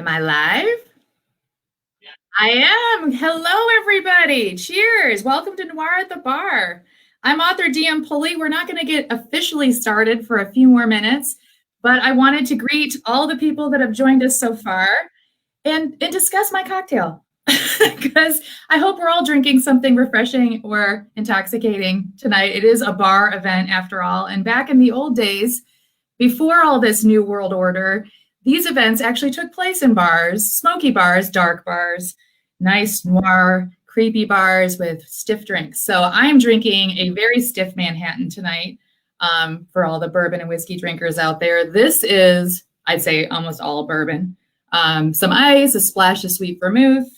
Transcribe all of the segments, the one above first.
Am I live? I am. Hello, everybody. Cheers. Welcome to Noir at the Bar. I'm author DM Pulley. We're not going to get officially started for a few more minutes, but I wanted to greet all the people that have joined us so far and discuss my cocktail because I hope we're all drinking something refreshing or intoxicating tonight. It is a bar event after all. And back in the old days, before all this new world order, these events actually took place in bars, smoky bars, dark bars, nice noir, creepy bars with stiff drinks. So I'm drinking a very stiff Manhattan tonight for all the bourbon and whiskey drinkers out there. This is, I'd say, almost all bourbon. Some ice, a splash of sweet vermouth,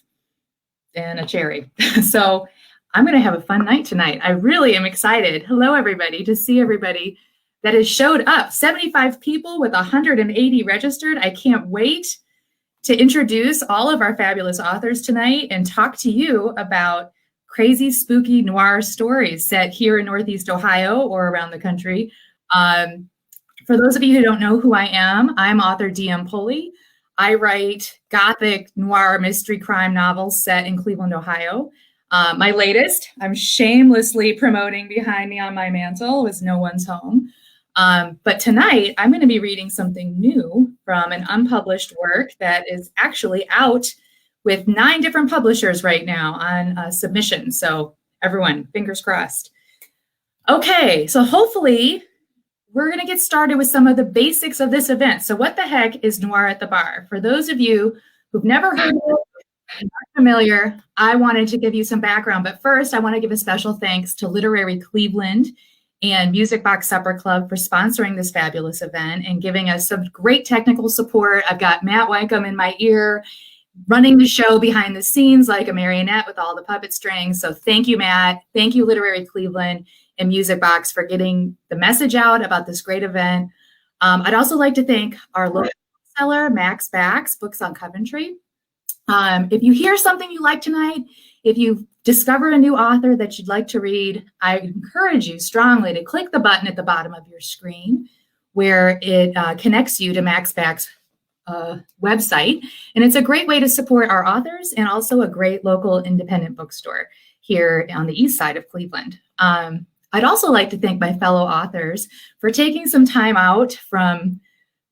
and a cherry. So I'm going to have a fun night tonight. I really am excited. Hello, everybody, to see everybody that has showed up. 75 people with 180 registered. I can't wait to introduce all of our fabulous authors tonight and talk to you about crazy, spooky noir stories set here in Northeast Ohio or around the country. For those of you who don't know who I am, I'm author DM Pulley. I write gothic noir mystery crime novels set in Cleveland, Ohio. My latest, I'm shamelessly promoting behind me on my mantle, was No One's Home. But tonight, I'm going to be reading something new from an unpublished work that is actually out with 9 different publishers right now on submission. So everyone, fingers crossed. Okay, so hopefully we're going to get started with some of the basics of this event. So what the heck is Noir at the Bar? For those of you who've never heard of it, not familiar, I wanted to give you some background. But first, I want to give a special thanks to Literary Cleveland and Music Box Supper Club for sponsoring this fabulous event and giving us some great technical support. I've got Matt Wykeham in my ear, running the show behind the scenes like a marionette with all the puppet strings. So thank you, Matt. Thank you, Literary Cleveland and Music Box, for getting the message out about this great event. I'd also like to thank our local seller, Max Bax, Books on Coventry. If you hear something you like tonight, if you discover a new author that you'd like to read, I encourage you strongly to click the button at the bottom of your screen where it connects you to Max Back's website. And it's a great way to support our authors and also a great local independent bookstore here on the east side of Cleveland. I'd also like to thank my fellow authors for taking some time out from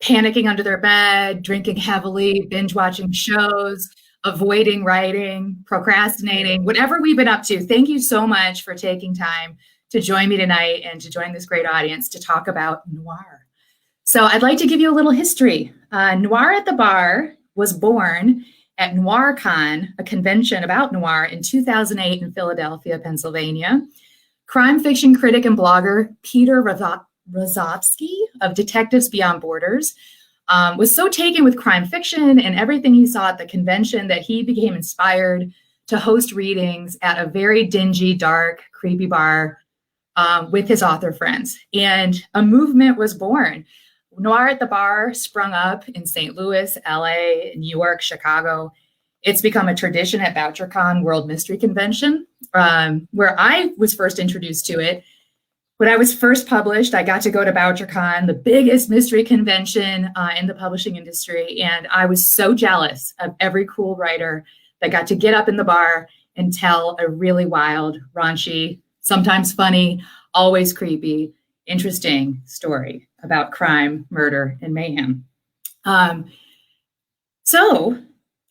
panicking under their bed, drinking heavily, binge watching shows, avoiding writing, procrastinating, whatever we've been up to. Thank you so much for taking time to join me tonight and to join this great audience to talk about noir. So I'd like to give you a little history. Noir at the Bar was born at NoirCon, a convention about noir, in 2008 in Philadelphia, Pennsylvania. Crime fiction critic and blogger Peter Rozovsky of Detectives Beyond Borders was so taken with crime fiction and everything he saw at the convention that he became inspired to host readings at a very dingy, dark, creepy bar with his author friends. And a movement was born. Noir at the Bar sprung up in St. Louis, LA, New York, Chicago. It's become a tradition at BoucherCon World Mystery Convention, where I was first introduced to it. When I was first published, I got to go to BoucherCon, the biggest mystery convention in the publishing industry. And I was so jealous of every cool writer that got to get up in the bar and tell a really wild, raunchy, sometimes funny, always creepy, interesting story about crime, murder, and mayhem. So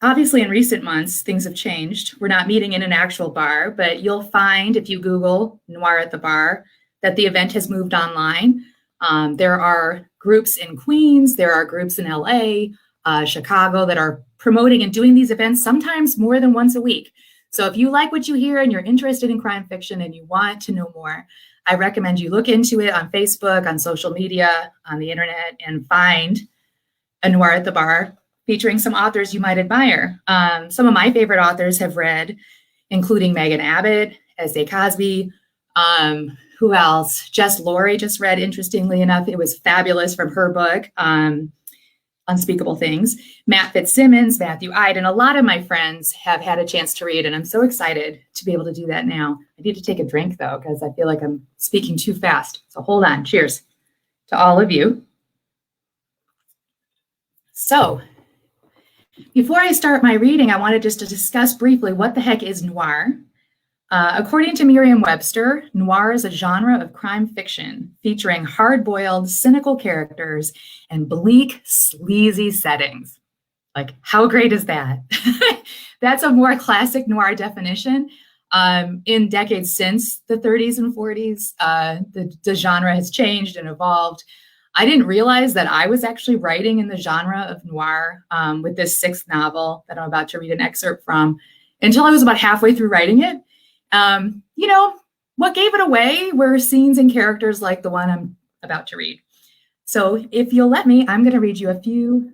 obviously in recent months, things have changed. We're not meeting in an actual bar, but you'll find if you Google Noir at the Bar, that the event has moved online. There are groups in Queens, there are groups in LA, Chicago that are promoting and doing these events sometimes more than once a week. So if you like what you hear and you're interested in crime fiction and you want to know more, I recommend you look into it on Facebook, on social media, on the internet, and find a Noir at the Bar featuring some authors you might admire. Some of my favorite authors have read, including Megan Abbott, S.A. Cosby, who else? Jess Laurie just read, interestingly enough. It was fabulous from her book, Unspeakable Things. Matt Fitzsimmons, Matthew Iden. A lot of my friends have had a chance to read, and I'm so excited to be able to do that now. I need to take a drink, though, because I feel like I'm speaking too fast. So hold on. Cheers to all of you. So Before I start my reading, I wanted just to discuss briefly what the heck is noir. According to Merriam-Webster, noir is a genre of crime fiction featuring hard-boiled, cynical characters and bleak, sleazy settings. Like, how great is that? That's a more classic noir definition. In decades since the 30s and 40s, the genre has changed and evolved. I didn't realize that I was actually writing in the genre of noir with this sixth novel that I'm about to read an excerpt from until I was about halfway through writing it. What gave it away were scenes and characters like the one I'm about to read. So if you'll let me, I'm going to read you a few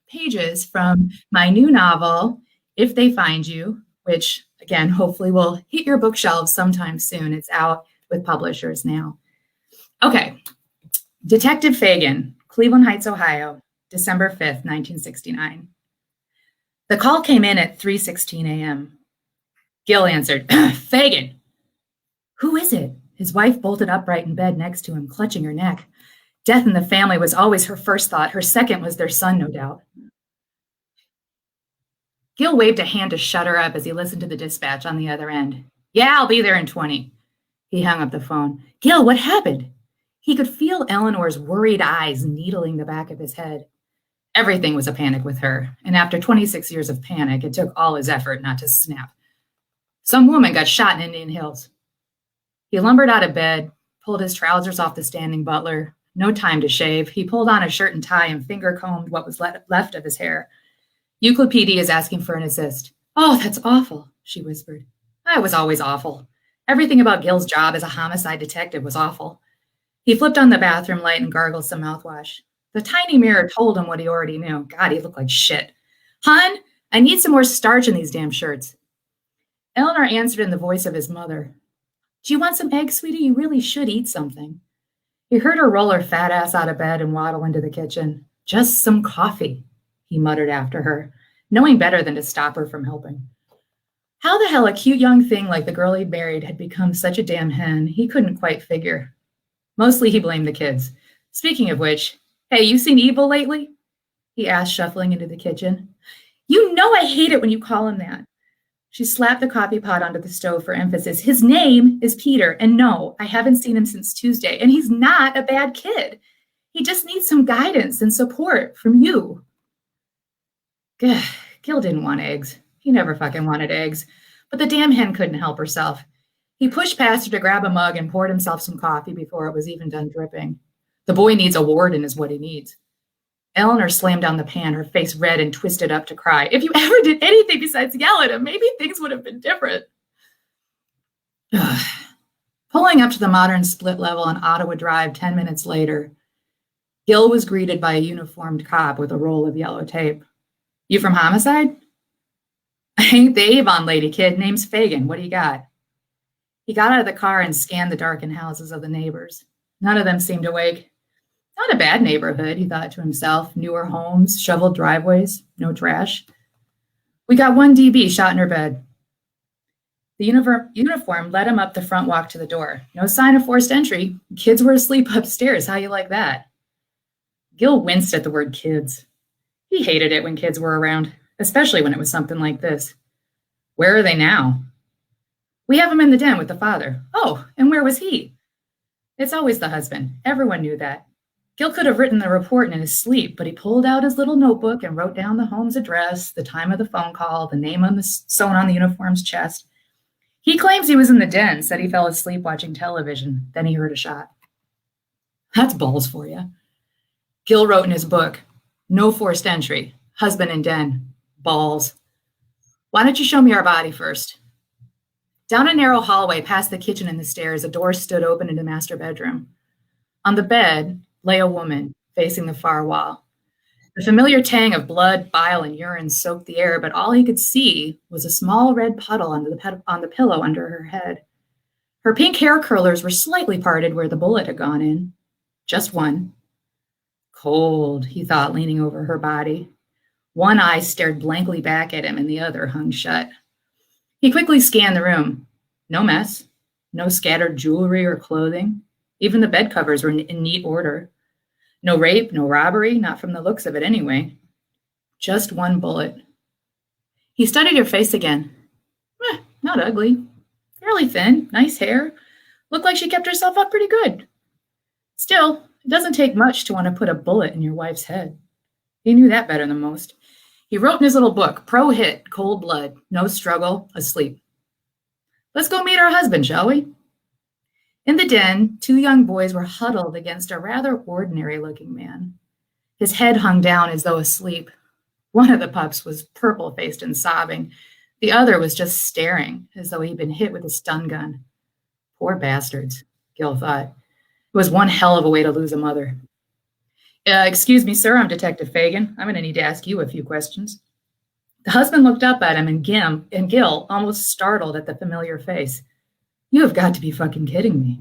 pages from my new novel, If They Find You, which, again, hopefully will hit your bookshelves sometime soon. It's out with publishers now. Okay. Detective Fagan, Cleveland Heights, Ohio, December 5th, 1969. The call came in at 3:16 a.m. Gil answered, Fagan. Who is it? His wife bolted upright in bed next to him, clutching her neck. Death in the family was always her first thought. Her second was their son, no doubt. Gil waved a hand to shut her up as he listened to the dispatch on the other end. Yeah, I'll be there in 20. He hung up the phone. Gil, what happened? He could feel Eleanor's worried eyes needling the back of his head. Everything was a panic with her, and after 26 years of panic, it took all his effort not to snap. Some woman got shot in Indian Hills. He lumbered out of bed, pulled his trousers off the standing butler. No time to shave. He pulled on a shirt and tie and finger-combed what was left of his hair. Euclid PD is asking for an assist. Oh, that's awful, she whispered. I was always awful. Everything about Gil's job as a homicide detective was awful. He flipped on the bathroom light and gargled some mouthwash. The tiny mirror told him what he already knew. God, he looked like shit. Hon, I need some more starch in these damn shirts. Eleanor answered in the voice of his mother. Do you want some eggs, sweetie? You really should eat something. He heard her roll her fat ass out of bed and waddle into the kitchen. Just some coffee, he muttered after her, knowing better than to stop her from helping. How the hell a cute young thing like the girl he'd married had become such a damn hen, he couldn't quite figure. Mostly he blamed the kids. Speaking of which, hey, you seen Evil lately? He asked, shuffling into the kitchen. You know I hate it when you call him that. She slapped the coffee pot onto the stove for emphasis. His name is Peter, and no, I haven't seen him since Tuesday, and he's not a bad kid. He just needs some guidance and support from you. Gil didn't want eggs. He never fucking wanted eggs, but the damn hen couldn't help herself. He pushed past her to grab a mug and poured himself some coffee before it was even done dripping. The boy needs a warden is what he needs. Eleanor slammed down the pan, her face red and twisted up to cry. If you ever did anything besides yell at him, maybe things would have been different. Pulling up to the modern split level on Ottawa Drive 10 minutes later, Gil was greeted by a uniformed cop with a roll of yellow tape. You from Homicide? I ain't the Avon lady, kid. Name's Fagan. What do you got? He got out of the car and scanned the darkened houses of the neighbors. None of them seemed awake. Not a bad neighborhood, he thought to himself. Newer homes, shoveled driveways, no trash. We got one DB shot in her bed. The uniform led him up the front walk to the door. No sign of forced entry. Kids were asleep upstairs. How you like that? Gil winced at the word kids. He hated it when kids were around, especially when it was something like this. Where are they now? We have him in the den with the father. Oh, and where was he? It's always the husband. Everyone knew that. Gil could have written the report in his sleep, but he pulled out his little notebook and wrote down the home's address, the time of the phone call, the name sewn on the uniform's chest. He claims he was in the den, said he fell asleep watching television. Then he heard a shot. That's balls for you. Gil wrote in his book, no forced entry, husband in den, balls. Why don't you show me our body first? Down a narrow hallway past the kitchen and the stairs, a door stood open into the master bedroom. On the bed lay a woman facing the far wall. The familiar tang of blood, bile, and urine soaked the air, but all he could see was a small red puddle on the pillow under her head. Her pink hair curlers were slightly parted where the bullet had gone in. Just one. Cold, he thought, leaning over her body. One eye stared blankly back at him and the other hung shut. He quickly scanned the room. No mess, no scattered jewelry or clothing. Even the bed covers were in neat order. No rape, no robbery, not from the looks of it anyway. Just one bullet. He studied her face again. Not ugly. Fairly thin, nice hair. Looked like she kept herself up pretty good. Still, it doesn't take much to want to put a bullet in your wife's head. He knew that better than most. He wrote in his little book, Pro Hit, Cold Blood, No Struggle, Asleep. Let's go meet our husband, shall we? In the den, 2 young boys were huddled against a rather ordinary-looking man. His head hung down as though asleep. One of the pups was purple-faced and sobbing. The other was just staring, as though he'd been hit with a stun gun. Poor bastards, Gil thought. It was one hell of a way to lose a mother. Excuse me, sir, I'm Detective Fagan. I'm going to need to ask you a few questions. The husband looked up at him, and Gil, almost startled at the familiar face. You have got to be fucking kidding me.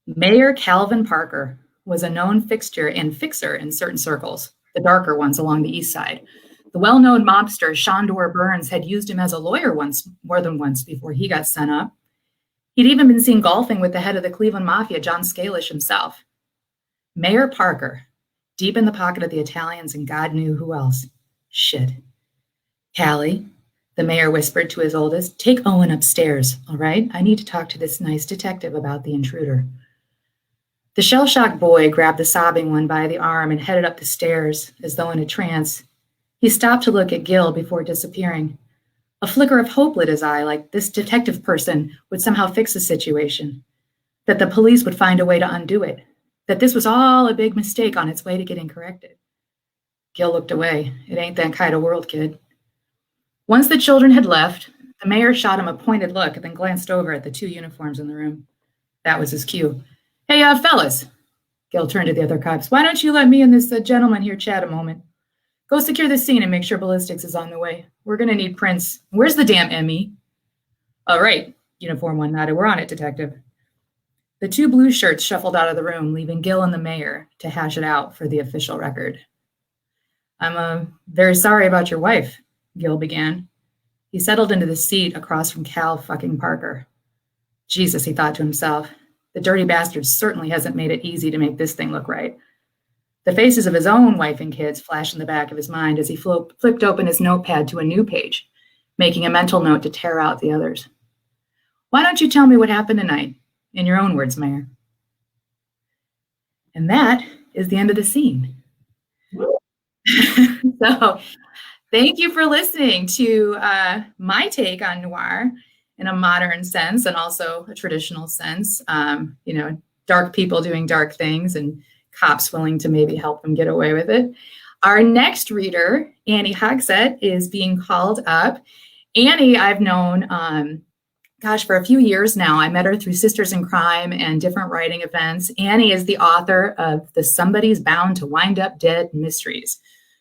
Mayor Calvin Parker was a known fixture and fixer in certain circles, the darker ones along the east side. The well-known mobster Shondor Burns had used him as a lawyer more than once before he got sent up. He'd even been seen golfing with the head of the Cleveland Mafia, John Scalish himself. Mayor Parker, deep in the pocket of the Italians, and God knew who else. Shit. Callie, the mayor whispered to his oldest, take Owen upstairs, all right? I need to talk to this nice detective about the intruder. The shell-shocked boy grabbed the sobbing one by the arm and headed up the stairs, as though in a trance. He stopped to look at Gil before disappearing. A flicker of hope lit his eye, like this detective person would somehow fix the situation, that the police would find a way to undo it, that this was all a big mistake on its way to getting corrected. Gil looked away. It ain't that kind of world, kid. Once the children had left, the mayor shot him a pointed look and then glanced over at the 2 uniforms in the room. That was his cue. Hey, fellas, Gil turned to the other cops. Why don't you let me and this gentleman here chat a moment? Go secure the scene and make sure ballistics is on the way. We're going to need prints. Where's the damn ME? All right, uniform one nodded. We're on it, detective. The 2 blue shirts shuffled out of the room, leaving Gil and the mayor to hash it out for the official record. I'm very sorry about your wife, Gil began. He settled into the seat across from Cal fucking Parker. Jesus, he thought to himself. The dirty bastard certainly hasn't made it easy to make this thing look right. The faces of his own wife and kids flashed in the back of his mind as he flipped open his notepad to a new page, making a mental note to tear out the others. Why don't you tell me what happened tonight? In your own words, Mayor. And that is the end of the scene. So thank you for listening to my take on noir in a modern sense and also a traditional sense. Dark people doing dark things and cops willing to maybe help them get away with it. Our next reader, Annie Hogsett, is being called up. Annie, I've known, for a few years now. I met her through Sisters in Crime and different writing events. Annie is the author of the Somebody's Bound to Wind Up Dead mysteries,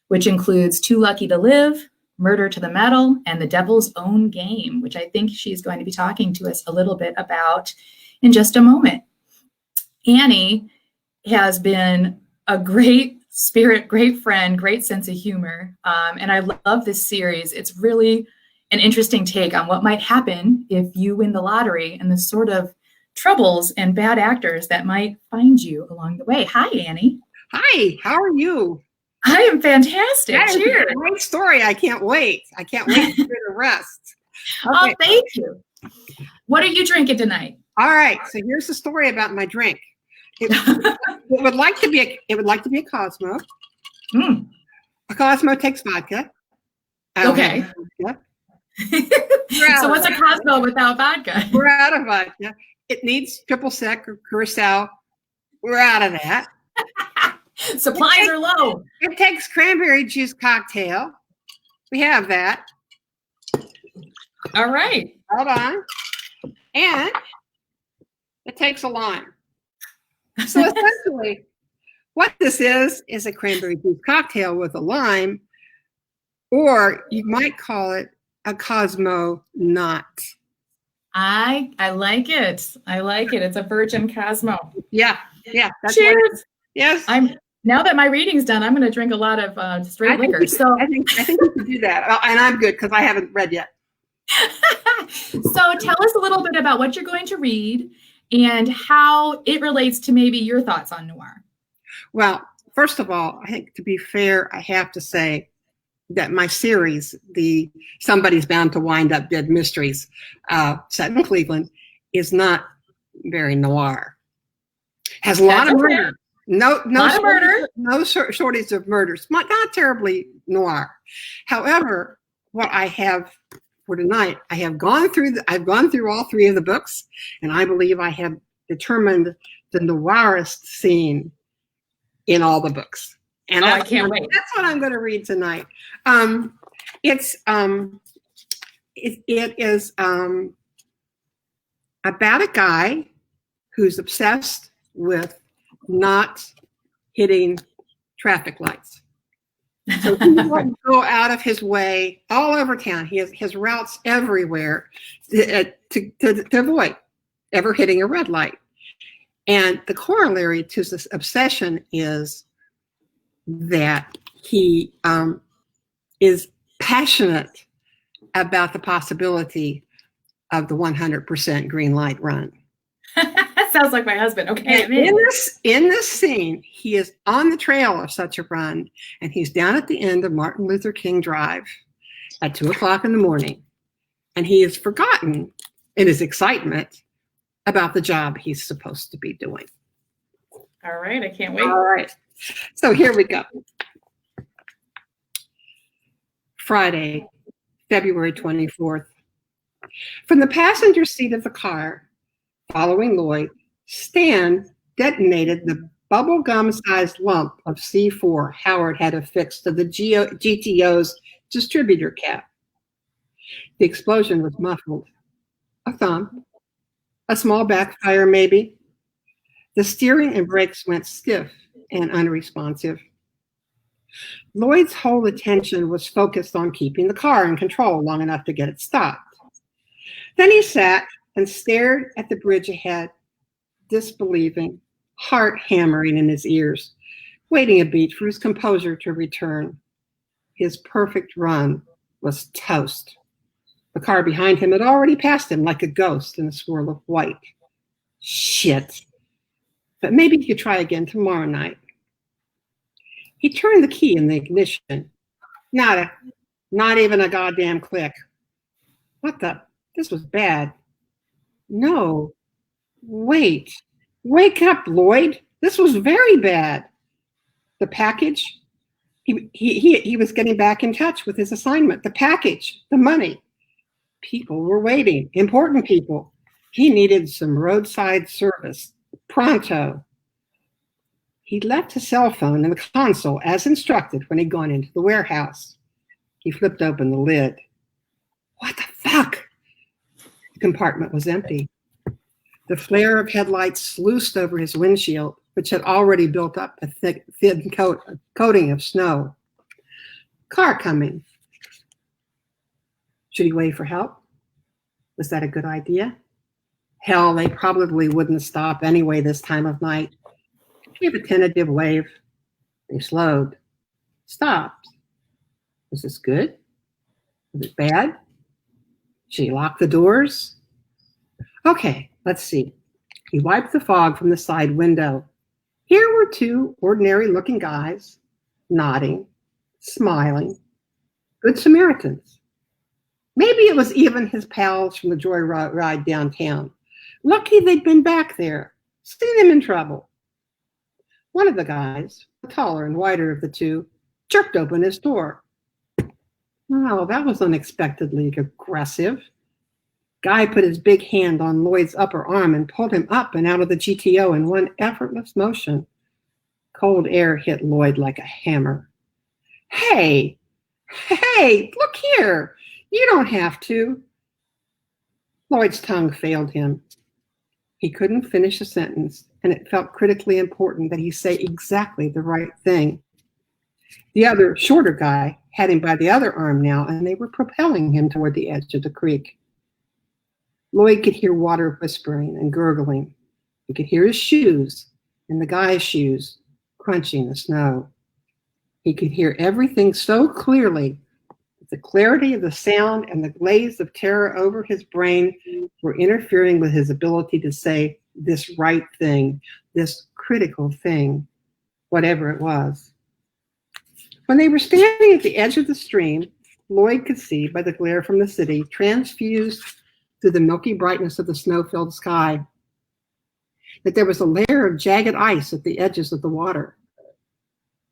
which includes Too Lucky to Live, Murder to the Metal, and The Devil's Own Game, which I think she's going to be talking to us a little bit about in just a moment. Annie has been a great spirit, great friend, great sense of humor, and I love this series. It's really an interesting take on what might happen if you win the lottery and the sort of troubles and bad actors that might find you along the way. Hi, Annie. Hi, how are you? I am fantastic. That Cheers. is a great story. I can't wait. I can't wait to hear the rest. Okay. Oh, thank you. What are you drinking tonight? All right. So here's the story about my drink. It would like to be a Cosmo. Mm. A Cosmo takes vodka. Okay. Vodka. So what's a Cosmo without vodka? We're out of vodka. It needs triple sec or curacao. We're out of that. Supplies are low. It takes cranberry juice cocktail. We have that. All right. Hold on. And it takes a lime. So essentially, what this is a cranberry juice cocktail with a lime, or you might call it a Cosmo knot. I like it. I like it. It's a virgin Cosmo. Yeah. That's Cheers. Yes. Now that my reading's done, I'm going to drink a lot of straight liquor. I think you can do that. And I'm good because I haven't read yet. So tell us a little bit about what you're going to read and how it relates to maybe your thoughts on noir. Well, first of all, I think to be fair, I have to say that my series, the Somebody's Bound to Wind Up Dead Mysteries, set in Cleveland, is not very noir. Has a lot of murder. No shortage of murders. Not terribly noir. However, what I have for tonight, I've gone through all three of the books, and I believe I have determined the noirist scene in all the books. And I can't wait. That's what I'm going to read tonight. It is about a guy who's obsessed with not hitting traffic lights. So he will go out of his way all over town. He has routes everywhere to avoid ever hitting a red light. And the corollary to this obsession is that he is passionate about the possibility of the 100% green light run. That sounds like my husband. Okay. In this scene, he is on the trail of such a run, and he's down at the end of Martin Luther King Drive at 2:00 in the morning, and he has forgotten in his excitement about the job he's supposed to be doing. All right, I can't wait. All right, so here we go. Friday, February 24th. From the passenger seat of the car, following Lloyd, Stan detonated the bubblegum-sized lump of C4 Howard had affixed to the GTO's distributor cap. The explosion was muffled. A thump. A small backfire, maybe. The steering and brakes went stiff and unresponsive. Lloyd's whole attention was focused on keeping the car in control long enough to get it stopped. Then he sat and stared at the bridge ahead, disbelieving, heart hammering in his ears, waiting a beat for his composure to return. His perfect run was toast. The car behind him had already passed him like a ghost in a swirl of white. Shit. But maybe he could try again tomorrow night. He turned the key in the ignition. Not even a goddamn click. What the? This was bad. No. Wait. Wake up, Lloyd. This was very bad. The package. He was getting back in touch with his assignment. The package. The money. People were waiting. Important people. He needed some roadside service. Pronto. He'd left his cell phone in the console as instructed when he'd gone into the warehouse. He flipped open the lid. What the fuck? The compartment was empty. The flare of headlights sluiced over his windshield, which had already built up a thin coating of snow. Car coming. Should he wait for help? Was that a good idea? Hell, they probably wouldn't stop anyway this time of night. He gave a tentative wave. They slowed. Stopped. Was this good? Was it bad? Should he lock the doors? Okay, let's see. He wiped the fog from the side window. Here were two ordinary-looking guys, nodding, smiling. Good Samaritans. Maybe it was even his pals from the joyride downtown. Lucky they'd been back there. Seen him in trouble. One of the guys, the taller and whiter of the two, jerked open his door. Oh, that was unexpectedly aggressive. Guy put his big hand on Lloyd's upper arm and pulled him up and out of the GTO in one effortless motion. Cold air hit Lloyd like a hammer. Hey, look here. You don't have to. Lloyd's tongue failed him. He couldn't finish a sentence, and it felt critically important that he say exactly the right thing. The other, shorter guy had him by the other arm now, and they were propelling him toward the edge of the creek. Lloyd could hear water whispering and gurgling. He could hear his shoes, and the guy's shoes, crunching the snow. He could hear everything so clearly that the clarity of the sound and the glaze of terror over his brain were interfering with his ability to say this right thing, this critical thing, whatever it was. When they were standing at the edge of the stream, Lloyd could see by the glare from the city, transfused through the milky brightness of the snow-filled sky, that there was a layer of jagged ice at the edges of the water.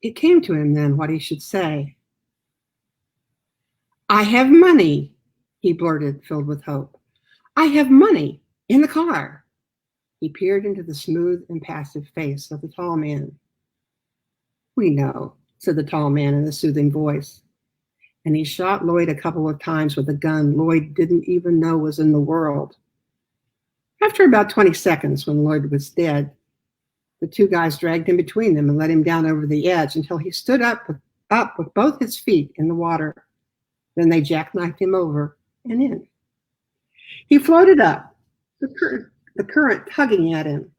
It came to him then what he should say. "I have money," he blurted, filled with hope. "I have money in the car." He peered into the smooth, impassive face of the tall man. "We know," said the tall man in a soothing voice. And he shot Lloyd a couple of times with a gun Lloyd didn't even know was in the world. After about 20 seconds, when Lloyd was dead, the two guys dragged him between them and let him down over the edge until he stood up with both his feet in the water. Then they jackknifed him over and in. He floated up, the current tugging at him.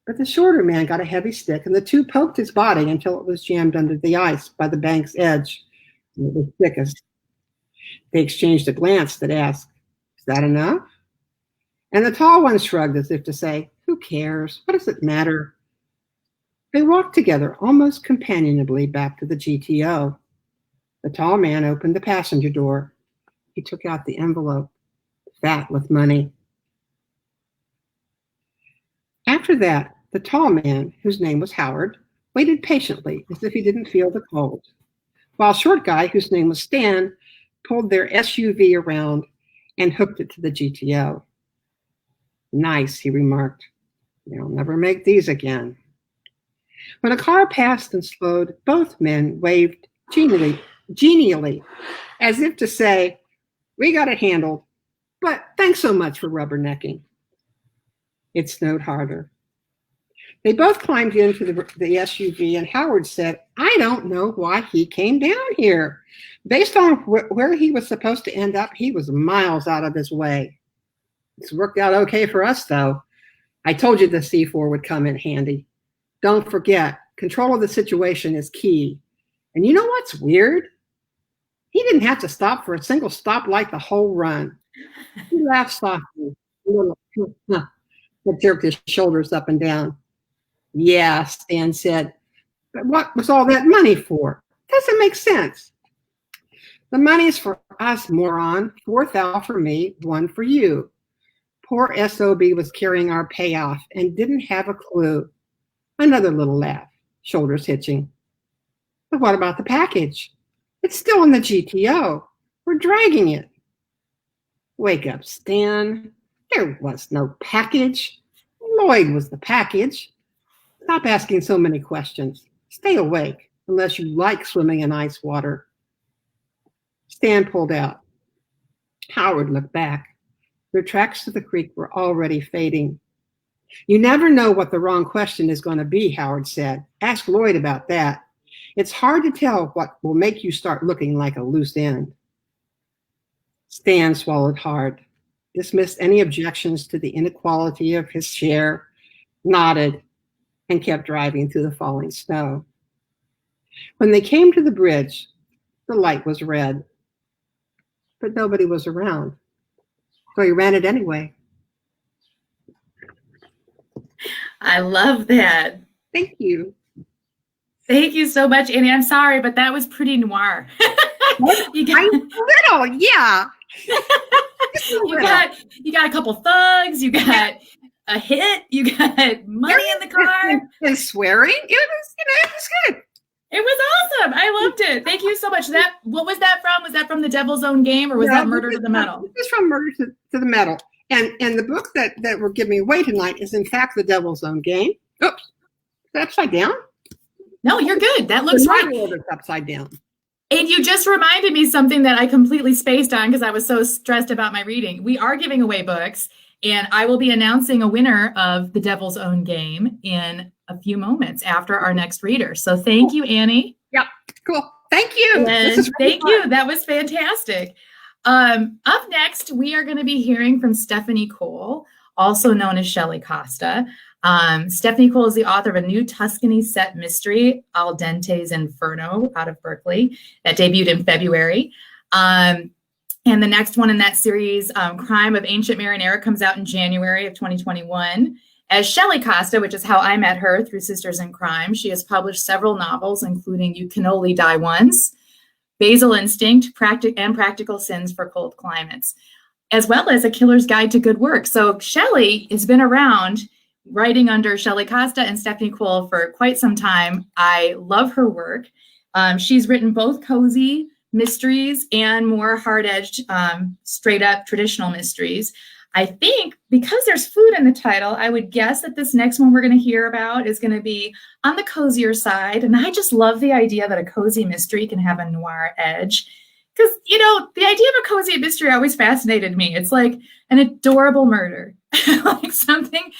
But the shorter man got a heavy stick, and the two poked his body until it was jammed under the ice by the bank's edge. And it was thickest. They exchanged a glance that asked, "Is that enough?" And the tall one shrugged as if to say, "Who cares? What does it matter?" They walked together almost companionably back to the GTO. The tall man opened the passenger door. He took out the envelope, fat with money. After that, the tall man, whose name was Howard, waited patiently as if he didn't feel the cold, while short guy, whose name was Stan, pulled their SUV around and hooked it to the GTO. "Nice," he remarked. "They'll never make these again." When a car passed and slowed, both men waved genially, as if to say, "We got it handled, but thanks so much for rubbernecking." It snowed harder. They both climbed into the SUV, and Howard said, "I don't know why he came down here. Based on where he was supposed to end up, he was miles out of his way. It's worked out okay for us, though. I told you the C4 would come in handy. Don't forget, control of the situation is key. And you know what's weird? He didn't have to stop for a single stoplight the whole run." He laughed softly, but jerked his shoulders up and down. "Yeah," Stan said, "but what was all that money for? Doesn't make sense." "The money's for us, moron. 4,000 for me, 1 for you." Poor SOB was carrying our payoff and didn't have a clue. Another little laugh, shoulders hitching. "But what about the package? It's still in the GTO. We're dragging it." "Wake up, Stan. There was no package. Lloyd was the package. Stop asking so many questions. Stay awake, unless you like swimming in ice water." Stan pulled out. Howard looked back. Their tracks to the creek were already fading. "You never know what the wrong question is going to be," Howard said. "Ask Lloyd about that. It's hard to tell what will make you start looking like a loose end." Stan swallowed hard, dismissed any objections to the inequality of his share, nodded, and kept driving through the falling snow. When they came to the bridge, the light was red, but nobody was around. So he ran it anyway. I love that. Thank you. Thank you so much, Annie. I'm sorry, but that was pretty noir. You got a couple thugs, you got a hit, you got money in the car. And swearing. It was good. It was awesome. I loved it. Thank you so much. What was that from? Was that from the Devil's Own Game, or was that Murder to the Metal? This is from Murder to the Metal. And the book that we're giving away tonight is in fact The Devil's Own Game. Oops. Is that upside down? No, you're good. That looks right. It's upside down. And you just reminded me something that I completely spaced on because I was so stressed about my reading. We are giving away books, and I will be announcing a winner of The Devil's Own Game in a few moments after our next reader. So thank you, Annie. Yep. Cool. Thank you. Thank you. That was fantastic. Up next, we are going to be hearing from Stephanie Cole, also known as Shelley Costa. Stephanie Cole is the author of a new Tuscany-set mystery, Al Dente's Inferno, out of Berkley, that debuted in February. And the next one in that series, Crime of Ancient Marinara, comes out in January of 2021. as Shelley Costa, which is how I met her through Sisters in Crime. She has published several novels, including You Cannoli Die Once, Basil Instinct, and Practical Sins for Cold Climates, as well as A Killer's Guide to Good Work. So Shelley has been around writing under Shelley Costa and Stephanie Cole for quite some time. I love her work. She's written both cozy mysteries and more hard-edged, straight-up traditional mysteries. I think because there's food in the title, I would guess that this next one we're going to hear about is going to be on the cozier side. And I just love the idea that a cozy mystery can have a noir edge. Because, you know, the idea of a cozy mystery always fascinated me. It's like an adorable murder, like something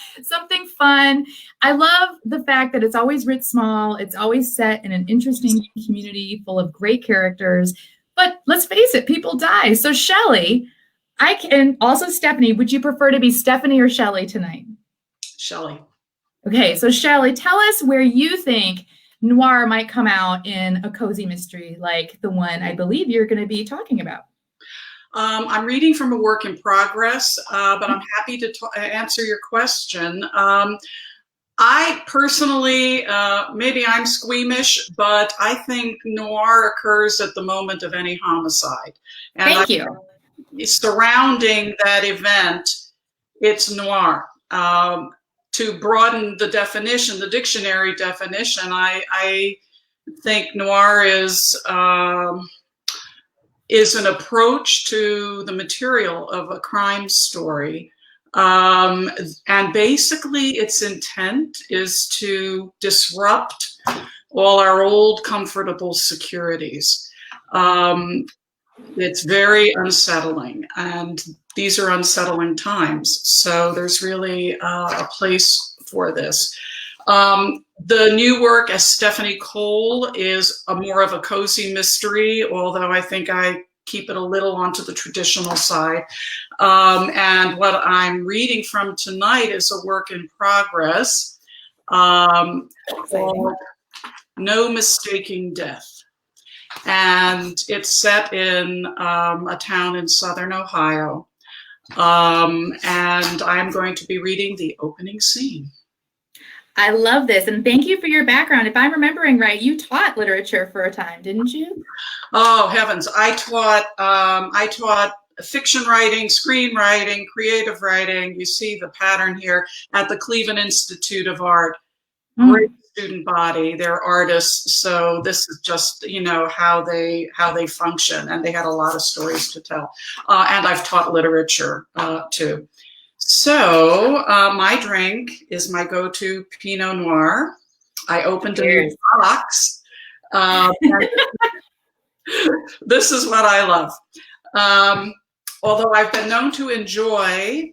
fun. I love the fact that it's always writ small. It's always set in an interesting community full of great characters. But let's face it, people die. So Shelley, and also Stephanie, would you prefer to be Stephanie or Shelley tonight? Shelley. Okay, so Shelley, tell us where you think noir might come out in a cozy mystery like the one I believe you're going to be talking about. I'm reading from a work in progress, but I'm happy to answer your question. I personally, maybe I'm squeamish, but I think noir occurs at the moment of any homicide. And Thank you. Surrounding that event, it's noir. To broaden the definition, the dictionary definition, I think noir is an approach to the material of a crime story. And basically its intent is to disrupt all our old comfortable securities. It's very unsettling, and these are unsettling times. So there's really a place for this. The new work as Stephanie Cole is more of a cozy mystery, although I think I keep it a little onto the traditional side. And what I'm reading from tonight is a work in progress called No Mistaking Death. And it's set in a town in southern Ohio. And I'm going to be reading the opening scene. I love this, and thank you for your background. If I'm remembering right, you taught literature for a time, didn't you? Oh heavens! I taught fiction writing, screenwriting, creative writing. You see the pattern here at the Cleveland Institute of Art. Great student body. They're artists, so this is just, you know, how they function, and they had a lot of stories to tell. And I've taught literature too. So my drink is my go-to Pinot Noir. I opened a new box. This is what I love. Although I've been known to enjoy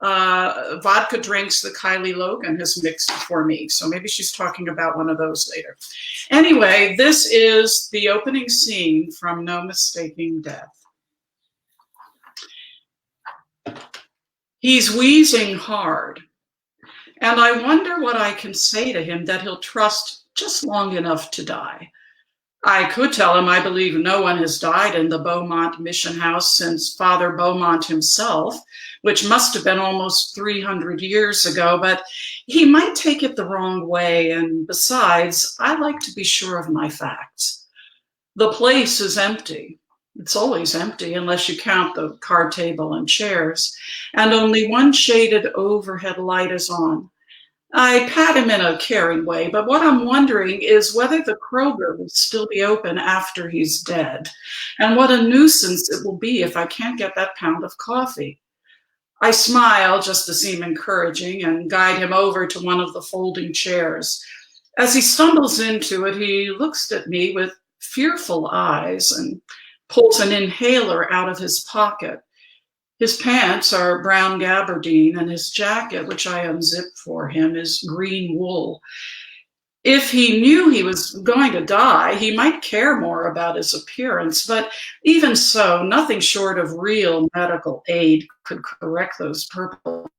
vodka drinks that Kylie Logan has mixed for me. So maybe she's talking about one of those later. Anyway, this is the opening scene from No Mistaking Death. He's wheezing hard, and I wonder what I can say to him that he'll trust just long enough to die. I could tell him I believe no one has died in the Beaumont Mission House since Father Beaumont himself, which must have been almost 300 years ago, but he might take it the wrong way, and besides, I like to be sure of my facts. The place is empty. It's always empty unless you count the card table and chairs, and only one shaded overhead light is on. I pat him in a caring way, but what I'm wondering is whether the Kroger will still be open after he's dead, and what a nuisance it will be if I can't get that pound of coffee. I smile just to seem encouraging and guide him over to one of the folding chairs. As he stumbles into it, he looks at me with fearful eyes and pulls an inhaler out of his pocket. His pants are brown gabardine, and his jacket, which I unzip for him, is green wool. If he knew he was going to die, he might care more about his appearance, but even so, nothing short of real medical aid could correct those purple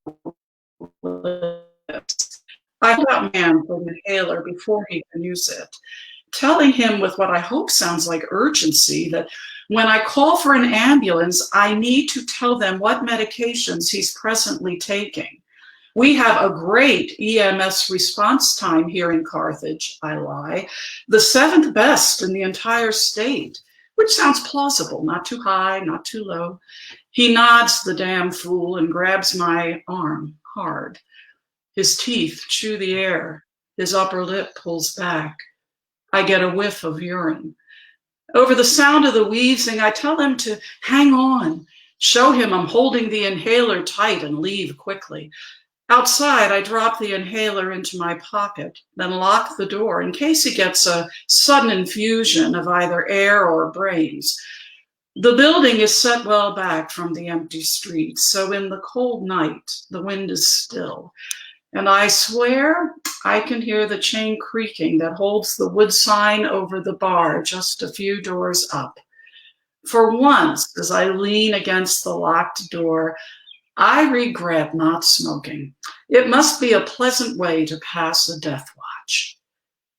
lips. I got man for the inhaler before he can use it, telling him with what I hope sounds like urgency that when I call for an ambulance, I need to tell them what medications he's presently taking. We have a great EMS response time here in Carthage, I lie, the 7th best in the entire state, which sounds plausible, not too high, not too low. He nods, the damn fool, and grabs my arm hard. His teeth chew the air. His upper lip pulls back. I get a whiff of urine. Over the sound of the wheezing, I tell him to hang on, show him I'm holding the inhaler tight and leave quickly. Outside, I drop the inhaler into my pocket, then lock the door in case he gets a sudden infusion of either air or brains. The building is set well back from the empty streets, so in the cold night, the wind is still. And I swear I can hear the chain creaking that holds the wood sign over the bar just a few doors up. For once, as I lean against the locked door, I regret not smoking. It must be a pleasant way to pass a death watch.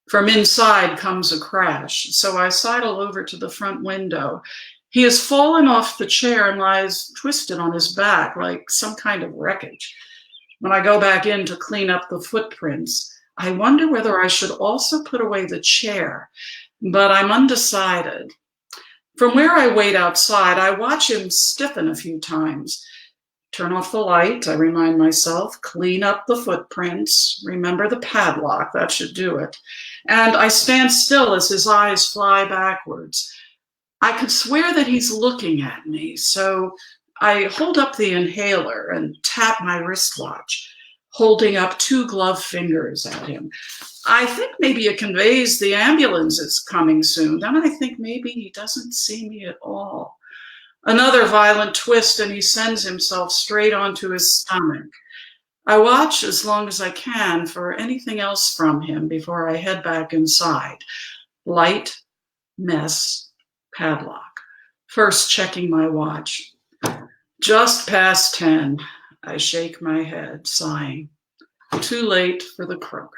From inside comes a crash, so I sidle over to the front window. He has fallen off the chair and lies twisted on his back like some kind of wreckage. When I go back in to clean up the footprints, I wonder whether I should also put away the chair, but I'm undecided. From where I wait outside, I watch him stiffen a few times. Turn off the light, I remind myself, clean up the footprints, remember the padlock, that should do it. And I stand still as his eyes fly backwards. I could swear that he's looking at me, so I hold up the inhaler and tap my wristwatch, holding up 2 gloved fingers at him. I think maybe it conveys the ambulance is coming soon. Then I think maybe he doesn't see me at all. Another violent twist and he sends himself straight onto his stomach. I watch as long as I can for anything else from him before I head back inside. Light, mess, padlock. First checking my watch. Just past 10. I shake my head, sighing. Too late for the croaker.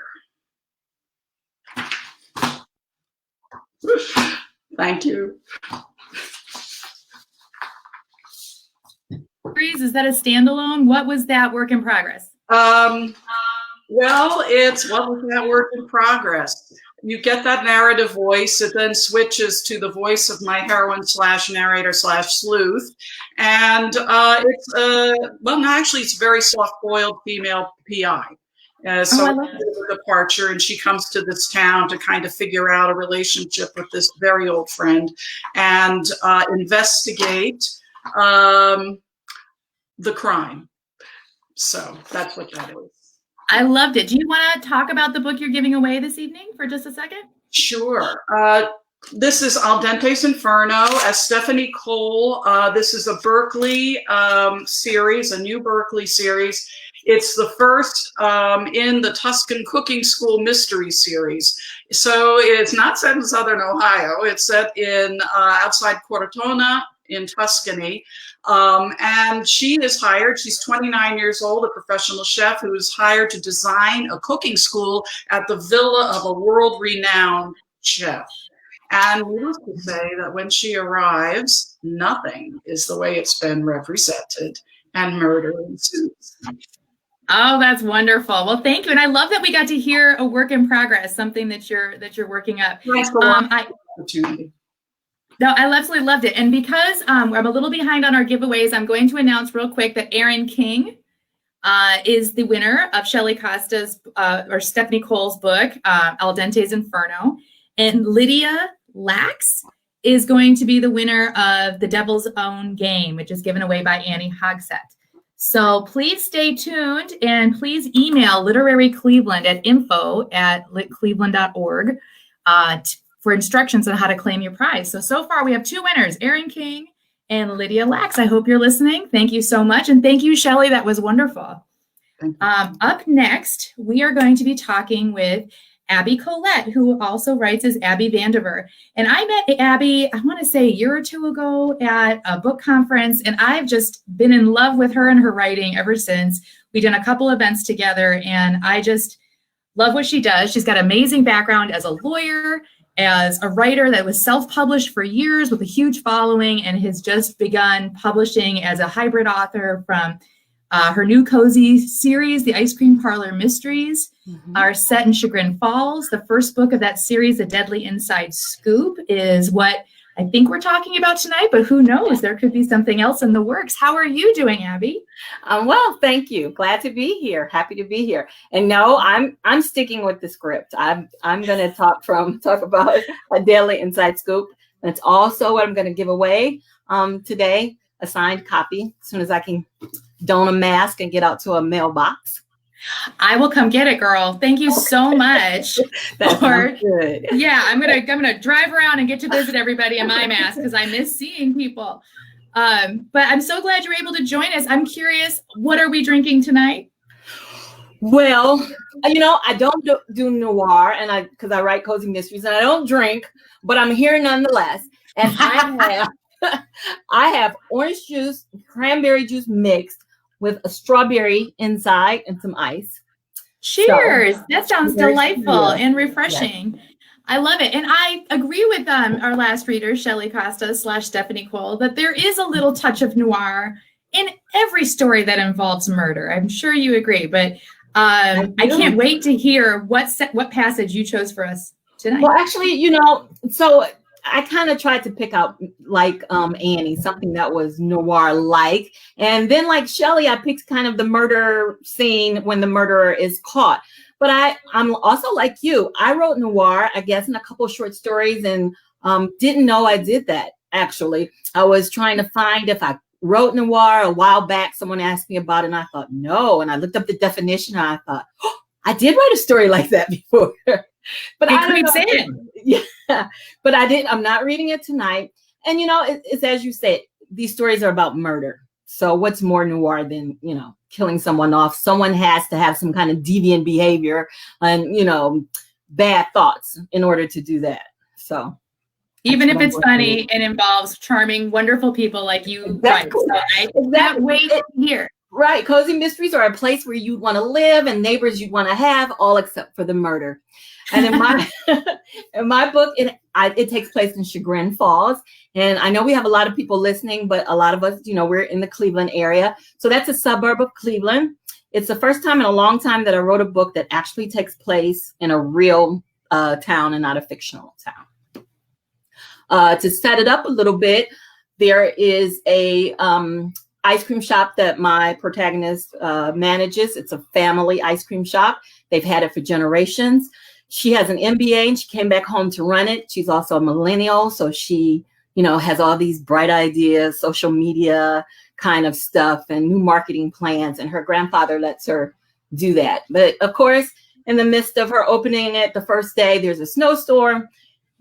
Thank you. Is that a standalone? What was that work in progress? Well, it's what was that work in progress? You get that narrative voice. It then switches to the voice of my heroine / narrator / sleuth. And it's, well, no, actually, it's a very soft-boiled female PI. So a departure, and she comes to this town to kind of figure out a relationship with this very old friend and investigate the crime. So that's what that is. I loved it. Do you want to talk about the book you're giving away this evening for just a second? Sure. This is Dente's Inferno, as Stephanie Cole. This is a Berkley series, a new Berkley series. It's the first in the Tuscan Cooking School Mystery Series. So it's not set in Southern Ohio. It's set in outside Cortona in Tuscany. And she is hired, she's 29 years old, a professional chef who is hired to design a cooking school at the villa of a world-renowned chef. And needless to say that when she arrives, nothing is the way it's been represented, and murder ensues. Oh, that's wonderful. Well, thank you. And I love that we got to hear a work in progress, something that you're working up. Opportunity. No, I absolutely loved it. And because I'm a little behind on our giveaways, I'm going to announce real quick that Aaron King is the winner of Shelley Costa's or Stephanie Cole's book, Al Dente's Inferno. And Lydia Lax is going to be the winner of The Devil's Own Game, which is given away by Annie Hogsett. So please stay tuned and please email Literary Cleveland at info@litcleveland.org for instructions on how to claim your prize. So far we have 2 winners, Aaron King and Lydia Lax. I hope you're listening. Thank you so much. And thank you, Shelley. That was wonderful. Up next, we are going to be talking with Abby Collette, who also writes as Abby Vandiver. And I met Abby, I want to say a year or 2 ago at a book conference, and I've just been in love with her and her writing ever since. We've done a couple events together, and I just love what she does. She's got an amazing background as a lawyer, as a writer that was self-published for years with a huge following and has just begun publishing as a hybrid author from Her new cozy series, The Ice Cream Parlor Mysteries, are set in Chagrin Falls. The first book of that series, A Deadly Inside Scoop, is what I think we're talking about tonight, but who knows? There could be something else in the works. How are you doing, Abby? Well, thank you. Glad to be here. Happy to be here. And no, I'm sticking with the script. I'm going to talk about A Deadly Inside Scoop. That's also what I'm going to give away today, a signed copy, as soon as I can don a mask and get out to a mailbox. I will come get it, girl. Thank you so much. That's good. Yeah, I'm gonna drive around and get to visit everybody in my mask because I miss seeing people. But I'm so glad you're able to join us. I'm curious, what are we drinking tonight? Well, I don't do noir, and because I write cozy mysteries, and I don't drink, but I'm here nonetheless. And I have orange juice, cranberry juice mixed with a strawberry inside and some ice. Cheers. So, that sounds delightful and refreshing. Yes. I love it. And I agree with our last reader, Shelley Costa / Stephanie Cole, that there is a little touch of noir in every story that involves murder. I'm sure you agree, but I can't wait to hear what passage you chose for us tonight. Well, actually, so I kind of tried to pick out like Annie, something that was noir-like. And then like Shelley, I picked kind of the murder scene when the murderer is caught. But I'm also like you. I wrote noir, I guess, in a couple of short stories and didn't know I did that, actually. I was trying to find if I wrote noir a while back. Someone asked me about it and I thought, no. And I looked up the definition and I thought, oh, I did write a story like that before. But I couldn't say it. Yeah, but I didn't. I'm not reading it tonight. And it's as you said, these stories are about murder. So what's more noir than killing someone off? Someone has to have some kind of deviant behavior and bad thoughts in order to do that. So even if it's funny and involves charming, wonderful people like you, exactly. So I can't wait to hear. Right, cozy mysteries are a place where you want to live and neighbors you want to have, all except for the murder. And in my book, it takes place in Chagrin Falls. And I know we have a lot of people listening, but a lot of us, we're in the Cleveland area. So that's a suburb of Cleveland. It's the first time in a long time that I wrote a book that actually takes place in a real town and not a fictional town. To set it up a little bit, there is a ice cream shop that my protagonist manages. It's a family ice cream shop. They've had it for generations. She has an MBA and she came back home to run it. She's also a millennial. So she, has all these bright ideas, social media kind of stuff and new marketing plans. And her grandfather lets her do that. But of course, in the midst of her opening it the first day, there's a snowstorm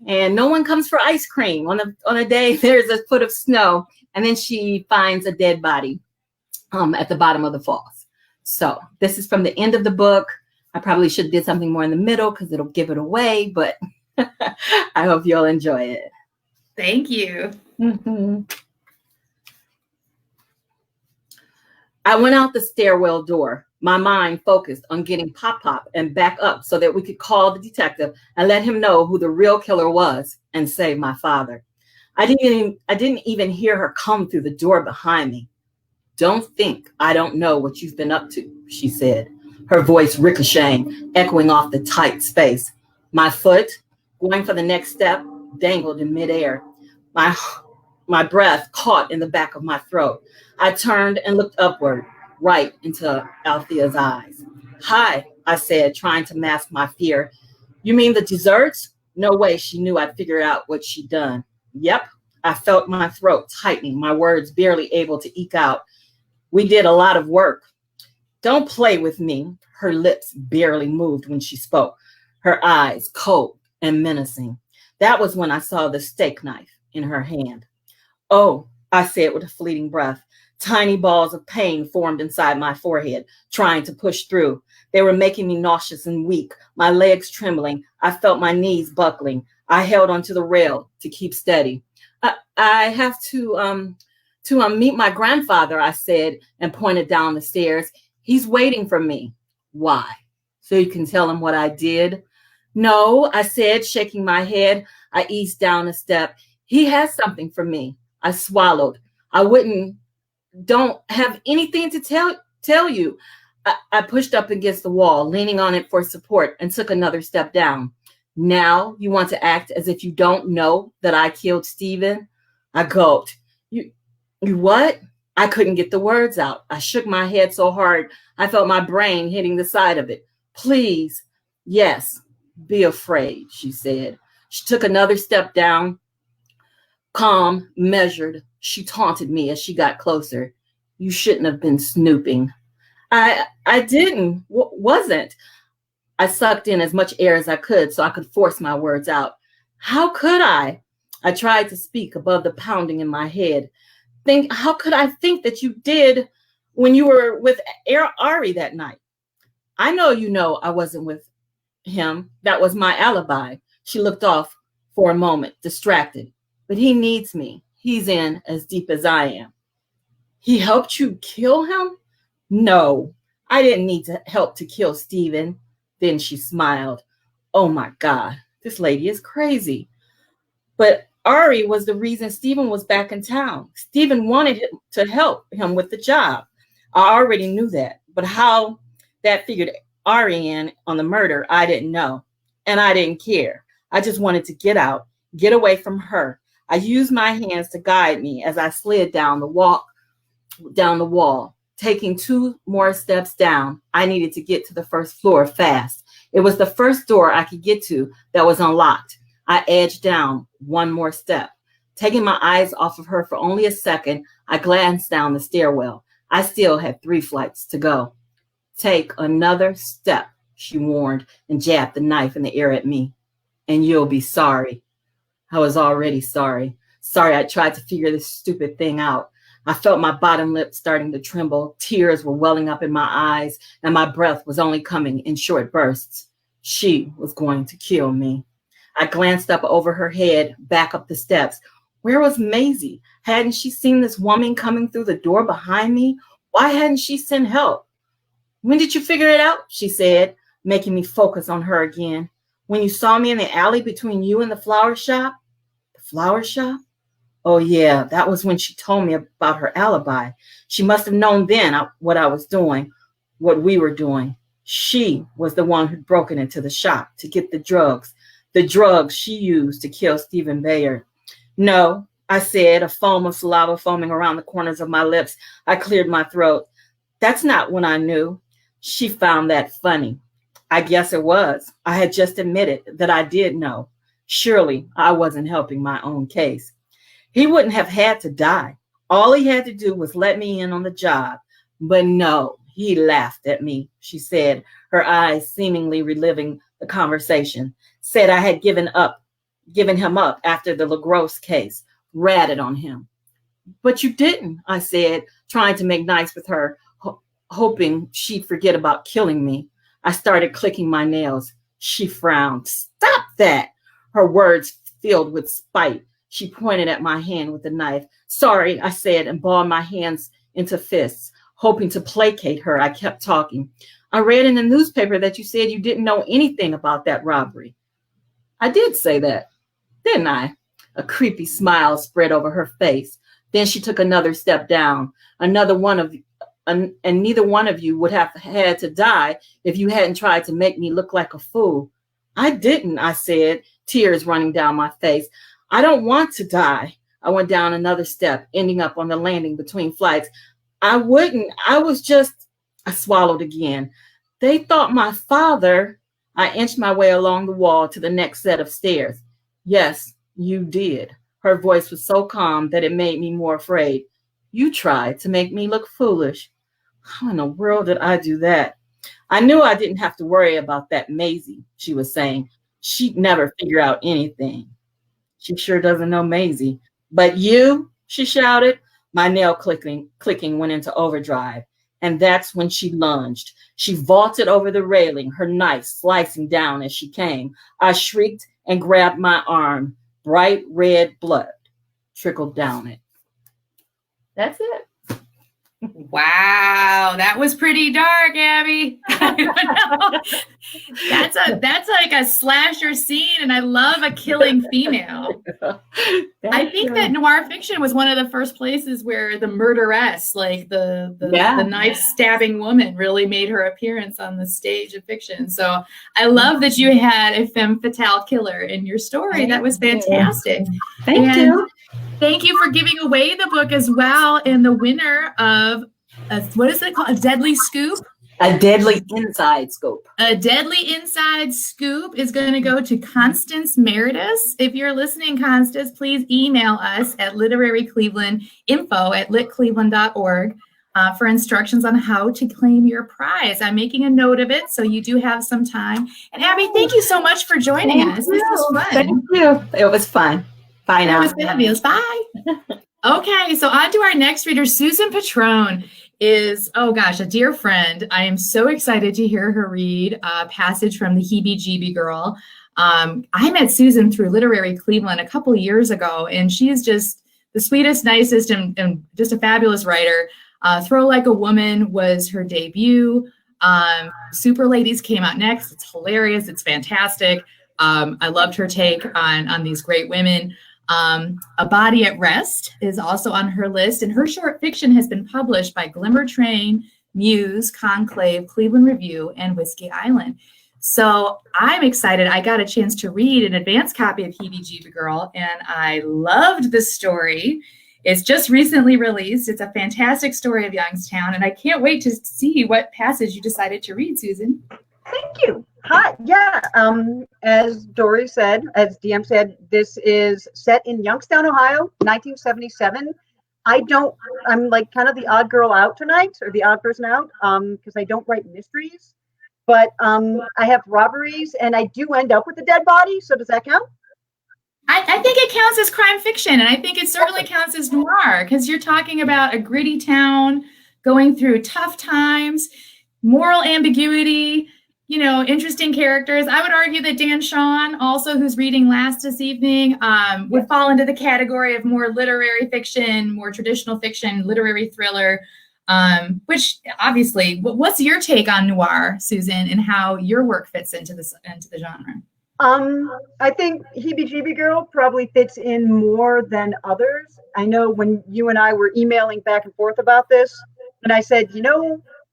and no one comes for ice cream. On a day, there's a foot of snow. And then she finds a dead body at the bottom of the falls. So this is from the end of the book. I probably should have did something more in the middle because it'll give it away, but I hope you'll enjoy it. Thank you. Mm-hmm. I went out the stairwell door, my mind focused on getting Pop and back up so that we could call the detective and let him know who the real killer was and save my father. I didn't even hear her come through the door behind me. Don't think I don't know what you've been up to, she said, her voice ricocheting, echoing off the tight space. My foot, going for the next step, dangled in midair. My breath caught in the back of my throat. I turned and looked upward, right into Althea's eyes. Hi, I said, trying to mask my fear. You mean the desserts? No way she knew I'd figured out what she'd done. Yep, I felt my throat tightening, my words barely able to eke out. We did a lot of work. Don't play with me. Her lips barely moved when she spoke, her eyes cold and menacing. That was when I saw the steak knife in her hand. Oh, I said with a fleeting breath. Tiny balls of pain formed inside my forehead, trying to push through. They were making me nauseous and weak, my legs trembling. I felt my knees buckling. I held onto the rail to keep steady. I have to meet my grandfather, I said, and pointed down the stairs. He's waiting for me. Why? So you can tell him what I did? No, I said, shaking my head. I eased down a step. He has something for me. I swallowed. Don't have anything to tell tell you. I pushed up against the wall, leaning on it for support, and took another step down. Now you want to act as if you don't know that I killed Stephen? I gulped. You what? I couldn't get the words out. I shook my head so hard, I felt my brain hitting the side of it. Please. Yes, be afraid, she said. She took another step down, calm, measured. She taunted me as she got closer. You shouldn't have been snooping. I didn't, wasn't. I sucked in as much air as I could so I could force my words out. How could I? I tried to speak above the pounding in my head. How could I think that you did when you were with Ari that night? I know I wasn't with him. That was my alibi. She looked off for a moment, distracted. But he needs me. He's in as deep as I am. He helped you kill him? No, I didn't need to help to kill Stephen. Then she smiled. Oh my God, this lady is crazy. But Ari was the reason Stephen was back in town. Stephen wanted him to help him with the job. I already knew that. But how that figured Ari in on the murder, I didn't know. And I didn't care. I just wanted to get out, get away from her. I used my hands to guide me as I slid down the wall. Taking 2 more steps down, I needed to get to the first floor fast. It was the first door I could get to that was unlocked. I edged down 1 more step. Taking my eyes off of her for only a second, I glanced down the stairwell. I still had 3 flights to go. Take another step, she warned, and jabbed the knife in the air at me. And you'll be sorry. I was already sorry. Sorry I tried to figure this stupid thing out. I felt my bottom lip starting to tremble. Tears were welling up in my eyes, and my breath was only coming in short bursts. She was going to kill me. I glanced up over her head, back up the steps. Where was Maisie? Hadn't she seen this woman coming through the door behind me? Why hadn't she sent help? When did you figure it out? She said, making me focus on her again. When you saw me in the alley between you and the flower shop? The flower shop? Oh, yeah, that was when she told me about her alibi. She must have known then what I was doing, what we were doing. She was the one who'd broken into the shop to get the drugs she used to kill Stephen Bayard. No, I said, a foam of saliva foaming around the corners of my lips. I cleared my throat. That's not when I knew. She found that funny. I guess it was. I had just admitted that I did know. Surely I wasn't helping my own case. He wouldn't have had to die. All he had to do was let me in on the job. But no, he laughed at me, she said, her eyes seemingly reliving the conversation. Said I had given him up after the LaGrosse case, ratted on him. But you didn't, I said, trying to make nice with her, hoping she'd forget about killing me. I started clicking my nails. She frowned. Stop that! Her words filled with spite. She pointed at my hand with the knife. Sorry, I said, and balled my hands into fists. Hoping to placate her, I kept talking. I read in the newspaper that you said you didn't know anything about that robbery. I did say that, didn't I? A creepy smile spread over her face. Then she took another step down. And neither one of you would have had to die if you hadn't tried to make me look like a fool. I didn't, I said, tears running down my face. I don't want to die. I went down another step, ending up on the landing between flights. I wouldn't. I swallowed again. They thought my father. I inched my way along the wall to the next set of stairs. Yes, you did. Her voice was so calm that it made me more afraid. You tried to make me look foolish. How in the world did I do that? I knew I didn't have to worry about that Maisie, she was saying. She'd never figure out anything. She sure doesn't know Maisie. But you, she shouted. My nail clicking went into overdrive. And that's when she lunged. She vaulted over the railing, her knife slicing down as she came. I shrieked and grabbed my arm. Bright red blood trickled down it. That's it. Wow, that was pretty dark, Abby. I don't know. That's like a slasher scene, and I love a killing female. I think that noir fiction was one of the first places where the murderess, like the knife stabbing woman, really made her appearance on the stage of fiction. So I love that you had a femme fatale killer in your story. That was fantastic. Thank you. Thank you for giving away the book as well. And the winner of, what is it called? A Deadly Scoop? A Deadly Inside Scoop. A Deadly Inside Scoop is going to go to Constance Meredith. If you're listening, Constance, please email us at literaryclevelandinfo@litcleveland.org for instructions on how to claim your prize. I'm making a note of it, so you do have some time. And Abby, thank you so much for joining us. This was fun. Thank you. It was fun. Bye now. It was fabulous. Bye. Okay, so on to our next reader. Susan Patrone is, oh gosh, a dear friend. I am so excited to hear her read a passage from the Heebie-Jeebie Girl. I met Susan through Literary Cleveland a couple of years ago, and she is just the sweetest, nicest, and just a fabulous writer. Throw Like a Woman was her debut. Super Ladies came out next. It's hilarious. It's fantastic. I loved her take on these great women. A Body at Rest is also on her list, and her short fiction has been published by Glimmer Train, Muse, Conclave, Cleveland Review, and Whiskey Island. So I'm excited. I got a chance to read an advanced copy of Heebie-Jeebie Girl, and I loved the story. It's just recently released. It's a fantastic story of Youngstown, and I can't wait to see what passage you decided to read, Susan. Thank you. Hi. Yeah. As Dory said, as DM said, this is set in Youngstown, Ohio, 1977. I'm like kind of the odd girl out tonight, or the odd person out, because I don't write mysteries. But I have robberies, and I do end up with a dead body. So does that count? I think it counts as crime fiction, and I think it certainly counts as noir, because you're talking about a gritty town going through tough times, moral ambiguity, interesting characters. I would argue that Dan Shawn, also who's reading last this evening, would fall into the category of more literary fiction, more traditional fiction, literary thriller, which obviously, what's your take on noir, Susan, and how your work fits into the genre? I think Heebie-Jeebie Girl probably fits in more than others. I know when you and I were emailing back and forth about this, and I said,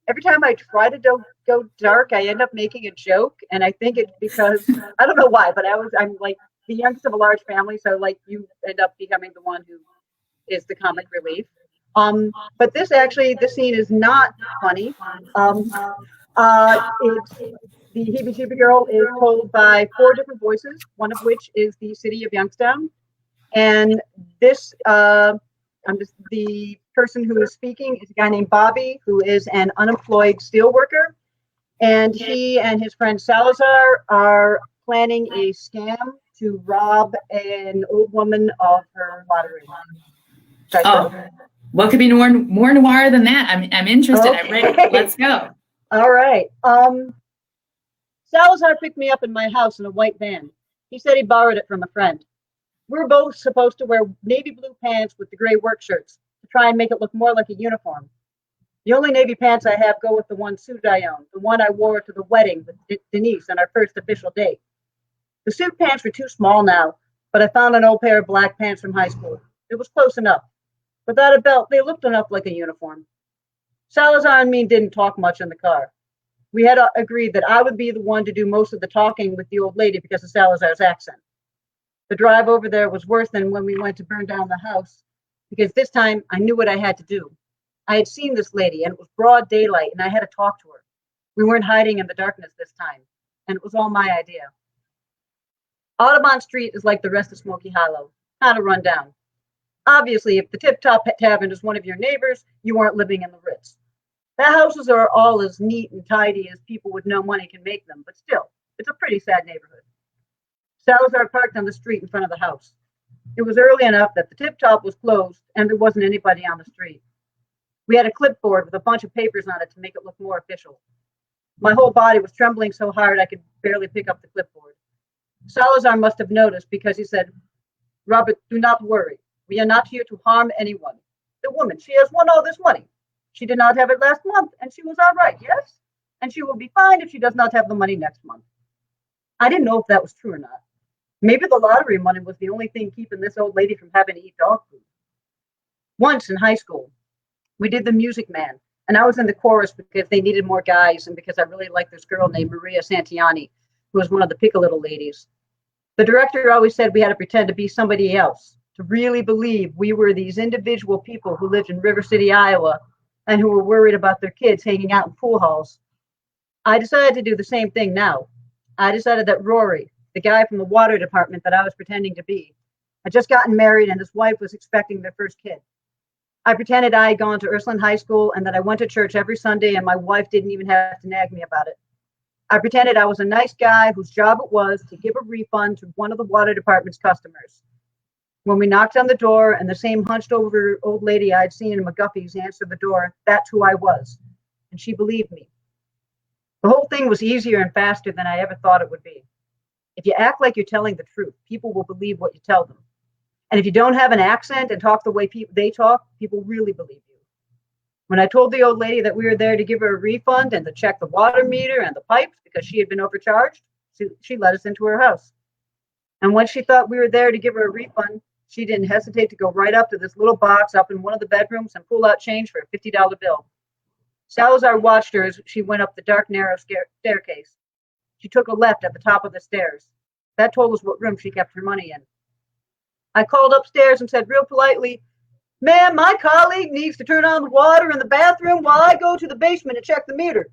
every time I try to go dark, I end up making a joke. And I think it's because, I don't know why, but I'm like the youngest of a large family. So like you end up becoming the one who is the comic relief. But this scene is not funny. The Heebie-Jeebie Girl is told by 4 different voices, one of which is the city of Youngstown. And this, the person who is speaking is a guy named Bobby, who is an unemployed steelworker. And he and his friend Salazar are planning a scam to rob an old woman of her lottery. What could be more noir than that? I'm interested. Okay. I'm ready. Let's go. All right. Salazar picked me up in my house in a white van. He said he borrowed it from a friend. We're both supposed to wear navy blue pants with the gray work shirts to try and make it look more like a uniform. The only navy pants I have go with the one suit I own, the one I wore to the wedding with Denise on our first official date. The suit pants were too small now, but I found an old pair of black pants from high school. It was close enough. Without a belt, they looked enough like a uniform. Salazar and me didn't talk much in the car. We had agreed that I would be the one to do most of the talking with the old lady because of Salazar's accent. The drive over there was worse than when we went to burn down the house, because this time I knew what I had to do. I had seen this lady, and it was broad daylight, and I had to talk to her. We weren't hiding in the darkness this time, and it was all my idea. Audubon Street is like the rest of Smoky Hollow, not a rundown. Obviously, if the Tip Top Tavern is one of your neighbors, you aren't living in the Ritz. The houses are all as neat and tidy as people with no money can make them, but still, it's a pretty sad neighborhood. Salazar parked on the street in front of the house. It was early enough that the Tip Top was closed and there wasn't anybody on the street. We had a clipboard with a bunch of papers on it to make it look more official. My whole body was trembling so hard I could barely pick up the clipboard. Salazar must have noticed because he said, "Robert, do not worry. We are not here to harm anyone. The woman, she has won all this money. She did not have it last month, and she was all right, yes? And she will be fine if she does not have the money next month. I didn't know if that was true or not. Maybe the lottery money was the only thing keeping this old lady from having to eat dog food. Once in high school, we did the Music Man, and I was in the chorus because they needed more guys and because I really liked this girl named Maria Santiani, who was one of the Piccolo ladies. The director always said we had to pretend to be somebody else, to really believe we were these individual people who lived in River City, Iowa, and who were worried about their kids hanging out in pool halls. I decided to do the same thing now. I decided that Rory, the guy from the water department that I was pretending to be, had just gotten married and his wife was expecting their first kid. I pretended I had gone to Ursuline High School and that I went to church every Sunday and my wife didn't even have to nag me about it. I pretended I was a nice guy whose job it was to give a refund to one of the water department's customers. When we knocked on the door and the same hunched over old lady I'd seen in McGuffey's answered the door, that's who I was. And she believed me. The whole thing was easier and faster than I ever thought it would be. If you act like you're telling the truth, people will believe what you tell them. And if you don't have an accent and talk the way they talk, people really believe you. When I told the old lady that we were there to give her a refund and to check the water meter and the pipes because she had been overcharged, she let us into her house. And when she thought we were there to give her a refund, she didn't hesitate to go right up to this little box up in one of the bedrooms and pull out change for a $50 bill. Salazar watched her as she went up the dark, narrow staircase. She took a left at the top of the stairs. That told us what room she kept her money in. I called upstairs and said real politely, "Ma'am, my colleague needs to turn on the water in the bathroom while I go to the basement and check the meter."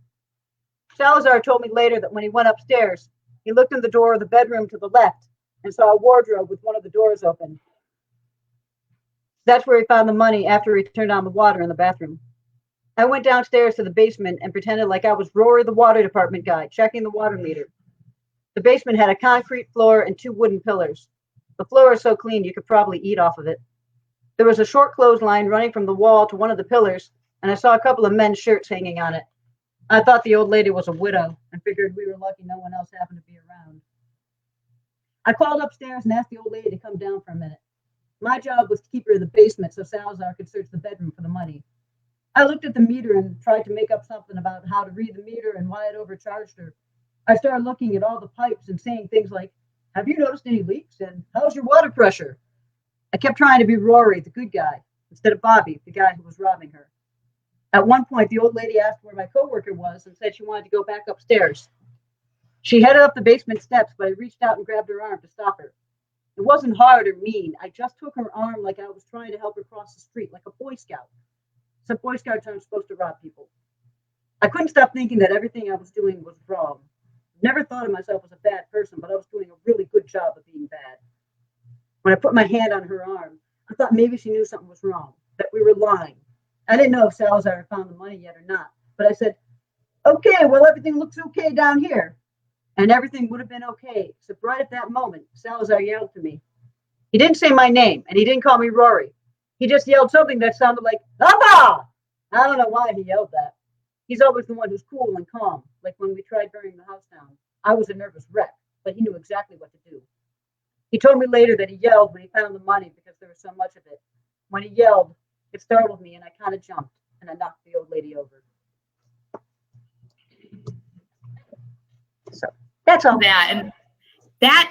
Salazar told me later that when he went upstairs, he looked in the door of the bedroom to the left and saw a wardrobe with one of the doors open. That's where he found the money after he turned on the water in the bathroom. I went downstairs to the basement and pretended like I was Rory, the water department guy, checking the water meter. The basement had a concrete floor and 2 wooden pillars. The floor is so clean you could probably eat off of it. There was a short clothesline running from the wall to one of the pillars, and I saw a couple of men's shirts hanging on it. I thought the old lady was a widow and figured we were lucky no one else happened to be around. I called upstairs and asked the old lady to come down for a minute. My job was to keep her in the basement so Salazar could search the bedroom for the money. I looked at the meter and tried to make up something about how to read the meter and why it overcharged her. I started looking at all the pipes and saying things like, "Have you noticed any leaks? And how's your water pressure?" I kept trying to be Rory, the good guy, instead of Bobby, the guy who was robbing her. At one point, the old lady asked where my coworker was and said she wanted to go back upstairs. She headed up the basement steps, but I reached out and grabbed her arm to stop her. It wasn't hard or mean. I just took her arm like I was trying to help her cross the street, like a Boy Scout. Some Boy Scouts aren't supposed to rob people. I couldn't stop thinking that everything I was doing was wrong. Never thought of myself as a bad person, but I was doing a really good job of being bad. When I put my hand on her arm, I thought maybe she knew something was wrong, that we were lying. I didn't know if Salazar had found the money yet or not, but I said, "Okay, well, everything looks okay down here." And everything would have been okay, except right at that moment, Salazar yelled to me. He didn't say my name, and he didn't call me Rory. He just yelled something that sounded like, "Papa!" I don't know why he yelled that. He's always the one who's cool and calm, like when we tried burning the house down. I was a nervous wreck, but he knew exactly what to do. He told me later that he yelled when he found the money because there was so much of it. When he yelled, it startled me and I kind of jumped and I knocked the old lady over. So that's all.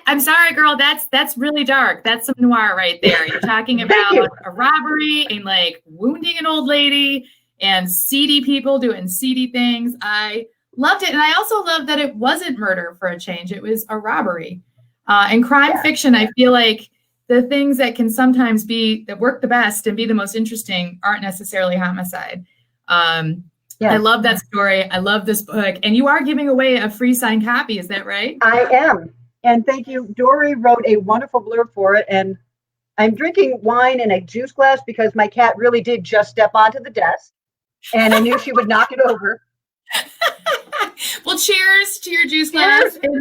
I'm sorry, girl, that's really dark. That's some noir right there. You're talking about a robbery and like wounding an old lady and seedy people doing seedy things. I loved it. And I also love that it wasn't murder for a change. It was a robbery. In crime fiction, I feel like the things that can sometimes that work the best and be the most interesting aren't necessarily homicide. I love that story. I love this book. And you are giving away a free signed copy. Is that right? I am. And thank you. Dory wrote a wonderful blurb for it. And I'm drinking wine in a juice glass because my cat really did just step onto the desk. And I knew she would knock it over. Well, cheers to your juice glass and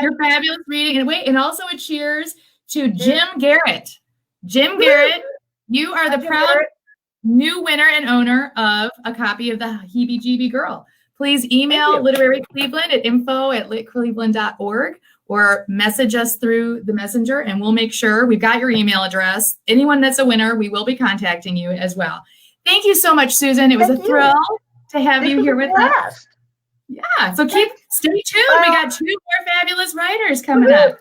your fabulous reading. And also a cheers to Jim Garrett. Jim Garrett, you are the proud new winner and owner of a copy of the Heebie-Jeebie Girl. Please email Literary Cleveland at info@litcleveland.org or message us through the messenger and we'll make sure we've got your email address. Anyone that's a winner, we will be contacting you as well. Thank you so much, Susan. It was a Thank you. thrill to have This you was here a with us. blast. Yeah, so stay tuned. We got 2 more fabulous writers coming up.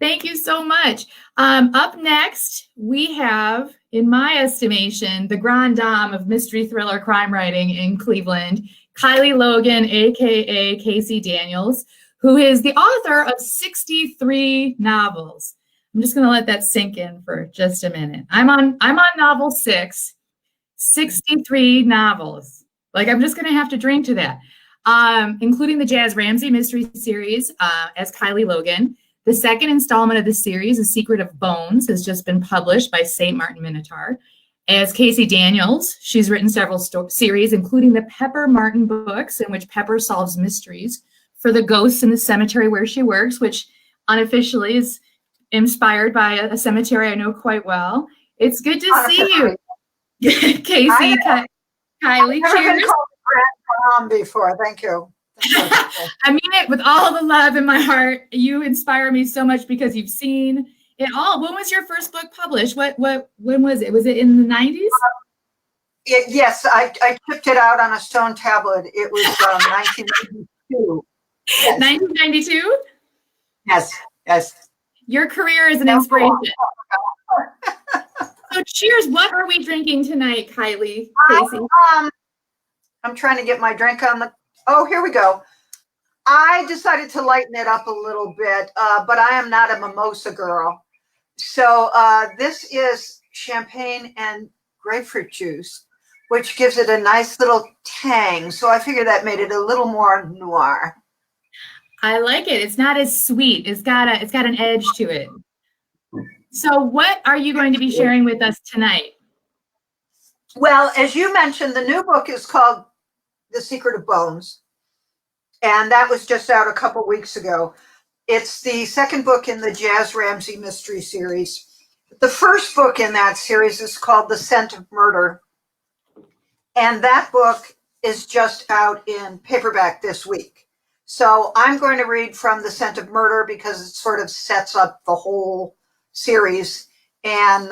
Thank you so much. Up next, we have, in my estimation, the grande dame of mystery thriller crime writing in Cleveland, Kylie Logan, aka Casey Daniels, who is the author of 63 novels. I'm just going to let that sink in for just a minute. I'm on novel 6, 63 novels. Like, I'm just going to have to drink to that. Including the Jazz Ramsey mystery series as Kylie Logan. The second installment of the series, The Secret of Bones, has just been published by St. Martin Minotaur. As Casey Daniels, she's written several series, including the Pepper Martin books, in which Pepper solves mysteries for the ghosts in the cemetery where she works, which unofficially is inspired by a cemetery I know quite well. It's good to see you, Casey. Kylie, Never cheers. been called Grand Dame before. Thank you. I mean it with all the love in my heart. You inspire me so much because you've seen it all. When was your first book published? When was it? Was it in the 90s? Yes, I chipped it out on a stone tablet. It was 1992. Yes. 1992? Yes. Your career is an inspiration. So cheers. What are we drinking tonight, Kylie? Casey? I'm trying to get my drink on the. Oh, here we go. I decided to lighten it up a little bit, but I am not a mimosa girl. So this is champagne and grapefruit juice, which gives it a nice little tang. So I figured that made it a little more noir. I like it. It's not as sweet. It's got an edge to it. So what are you going to be sharing with us tonight? Well, as you mentioned, the new book is called The Secret of Bones, and that was just out a couple weeks ago. It's the second book in the Jazz Ramsey mystery series. The first book in that series is called The Scent of Murder, and that book is just out in paperback this week. So I'm going to read from The Scent of Murder because it sort of sets up the whole series. And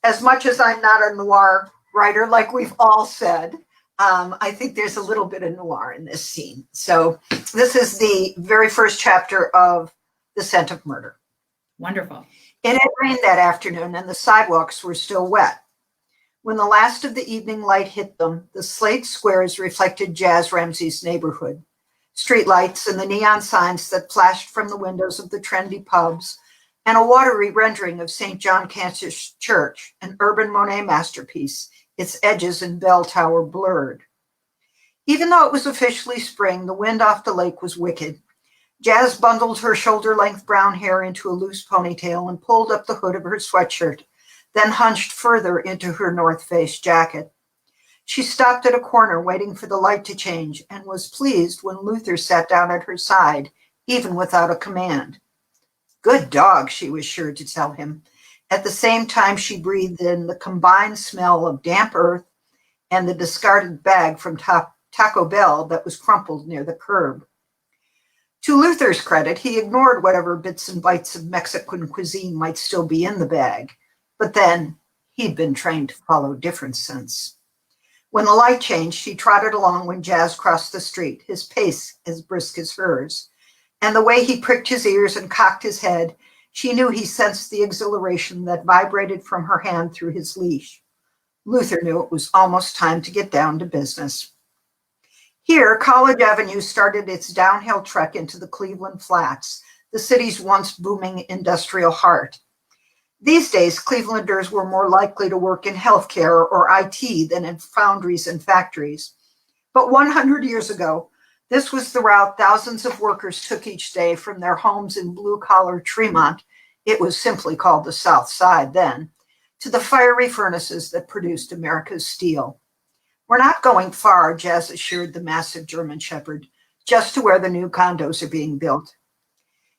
as much as I'm not a noir writer, like we've all said, I think there's a little bit of noir in this scene. So this is the very first chapter of The Scent of Murder. Wonderful. It had rained that afternoon and the sidewalks were still wet. When the last of the evening light hit them, the slate squares reflected Jazz Ramsey's neighborhood. Street lights and the neon signs that flashed from the windows of the trendy pubs, and a watery rendering of St. John Cancer's Church, an urban Monet masterpiece, its edges and bell tower blurred. Even though it was officially spring, the wind off the lake was wicked. Jazz bundled her shoulder-length brown hair into a loose ponytail and pulled up the hood of her sweatshirt, then hunched further into her North Face jacket. She stopped at a corner waiting for the light to change and was pleased when Luther sat down at her side, even without a command. Good dog, she was sure to tell him. At the same time, she breathed in the combined smell of damp earth and the discarded bag from Taco Bell that was crumpled near the curb. To Luther's credit, he ignored whatever bits and bites of Mexican cuisine might still be in the bag. But then he'd been trained to follow different scents. When the light changed, he trotted along when Jazz crossed the street, his pace as brisk as hers. And the way he pricked his ears and cocked his head, she knew he sensed the exhilaration that vibrated from her hand through his leash. Luther knew it was almost time to get down to business. Here, College Avenue started its downhill trek into the Cleveland Flats, the city's once booming industrial heart. These days, Clevelanders were more likely to work in healthcare or IT than in foundries and factories. But 100 years ago, this was the route thousands of workers took each day from their homes in blue-collar Tremont, it was simply called the South Side then, to the fiery furnaces that produced America's steel. We're not going far, Jazz assured the massive German Shepherd, just to where the new condos are being built.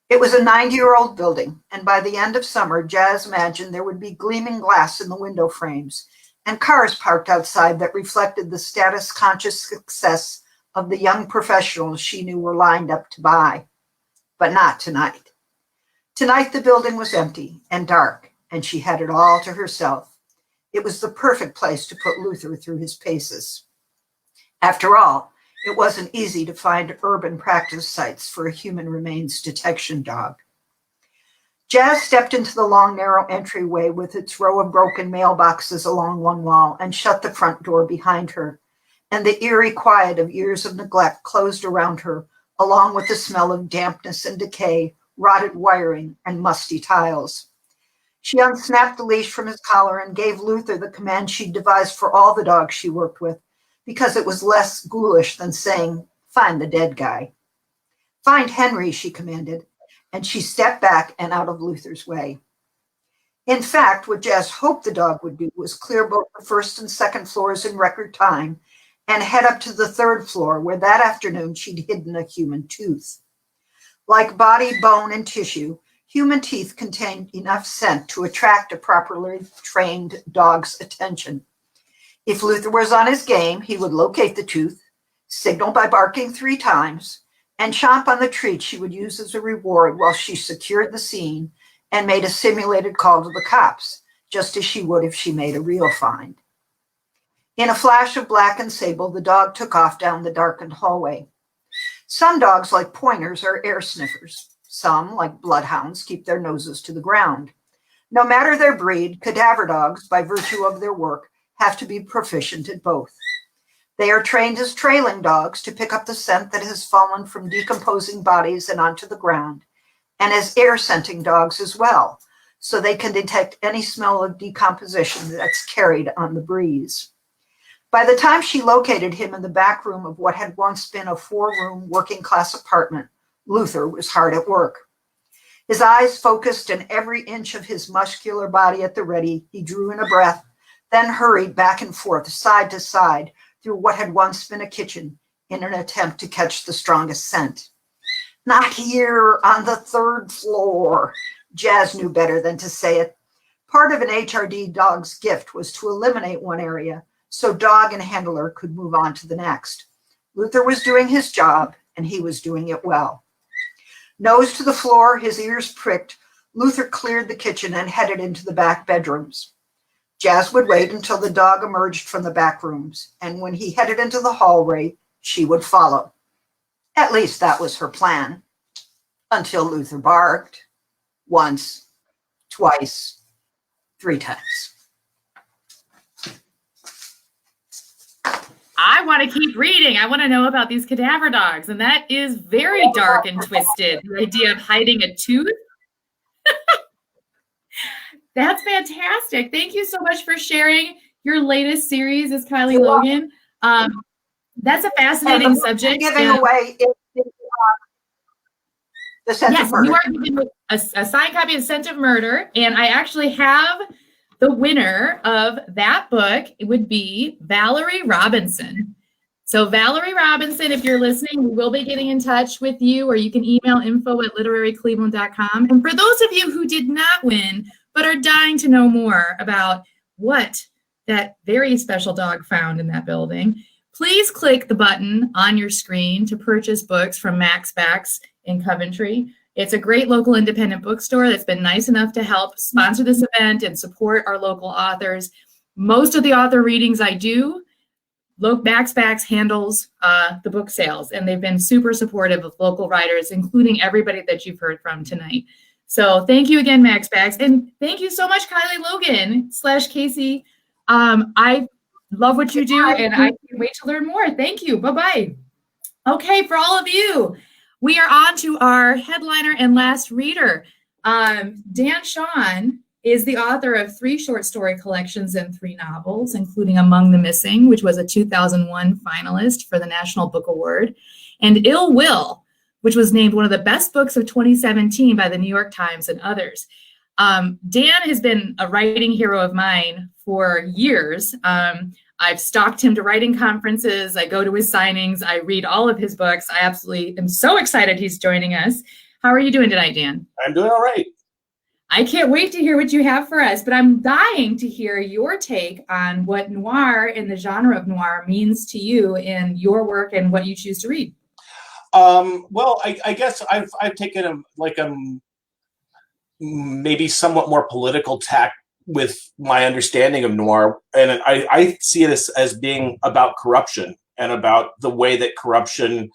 It was a 90-year-old building, and by the end of summer, Jazz imagined there would be gleaming glass in the window frames and cars parked outside that reflected the status-conscious success of the young professionals she knew were lined up to buy. But not tonight. Tonight, the building was empty and dark, and she had it all to herself. It was the perfect place to put Luther through his paces. After all, it wasn't easy to find urban practice sites for a human remains detection dog. Jazz stepped into the long, narrow entryway with its row of broken mailboxes along one wall and shut the front door behind her, and the eerie quiet of years of neglect closed around her, along with the smell of dampness and decay, rotted wiring, and musty tiles. She unsnapped the leash from his collar and gave Luther the command she'd devised for all the dogs she worked with, because it was less ghoulish than saying, "Find the dead guy." "Find Henry," she commanded, and she stepped back and out of Luther's way. In fact, what Jazz hoped the dog would do was clear both the first and second floors in record time and head up to the third floor, where that afternoon she'd hidden a human tooth. Like body, bone, and tissue, human teeth contained enough scent to attract a properly trained dog's attention. If Luther was on his game, he would locate the tooth, signal by barking 3 times, and chomp on the treat she would use as a reward while she secured the scene and made a simulated call to the cops, just as she would if she made a real find. In a flash of black and sable, the dog took off down the darkened hallway. Some dogs, like pointers, are air sniffers. Some, like bloodhounds, keep their noses to the ground. No matter their breed, cadaver dogs, by virtue of their work, have to be proficient at both. They are trained as trailing dogs to pick up the scent that has fallen from decomposing bodies and onto the ground, and as air scenting dogs as well, so they can detect any smell of decomposition that's carried on the breeze. By the time she located him in the back room of what had once been a 4-room working-class apartment, Luther was hard at work. His eyes focused and every inch of his muscular body at the ready, he drew in a breath, then hurried back and forth, side to side, through what had once been a kitchen in an attempt to catch the strongest scent. "Not here, on the 3rd floor." Jazz knew better than to say it. Part of an HRD dog's gift was to eliminate one area so dog and handler could move on to the next. Luther was doing his job, and he was doing it well. Nose to the floor, his ears pricked, Luther cleared the kitchen and headed into the back bedrooms. Jazz would wait until the dog emerged from the back rooms, and when he headed into the hallway, she would follow. At least that was her plan, until Luther barked. Once, twice, 3 times. I want to keep reading. I want to know about these cadaver dogs. And that is very dark and twisted. The idea of hiding a tooth. That's fantastic. Thank you so much for sharing your latest series as Kylie Logan. That's a fascinating subject. Giving away the Scent of Murder. You are giving a signed copy of Scent of Murder. And I actually have the winner of that book. It would be Valerie Robinson. So Valerie Robinson, if you're listening, we will be getting in touch with you, or you can email info@literarycleveland.com. And for those of you who did not win, but are dying to know more about what that very special dog found in that building, please click the button on your screen to purchase books from Max Backs in Coventry. It's a great local independent bookstore that's been nice enough to help sponsor this event and support our local authors. Most of the author readings I do, Max Backs handles the book sales, and they've been super supportive of local writers, including everybody that you've heard from tonight. So thank you again, Max Backs. And thank you so much, Kylie Logan / Casey. I love what you do, and I can't wait to learn more. Thank you. Bye-bye. Okay, for all of you, we are on to our headliner and last reader. Dan Shawn is the author of 3 short story collections and 3 novels, including Among the Missing, which was a 2001 finalist for the National Book Award, and Ill Will, which was named one of the best books of 2017 by the New York Times and others. Dan has been a writing hero of mine for years. I've stalked him to writing conferences. I go to his signings. I read all of his books. I absolutely am so excited he's joining us. How are you doing tonight, Dan? I'm doing all right. I can't wait to hear what you have for us, but I'm dying to hear your take on what noir and the genre of noir means to you in your work and what you choose to read. Well, I guess I've taken a maybe somewhat more political tack my understanding of noir, and I see this as being about corruption and about the way that corruption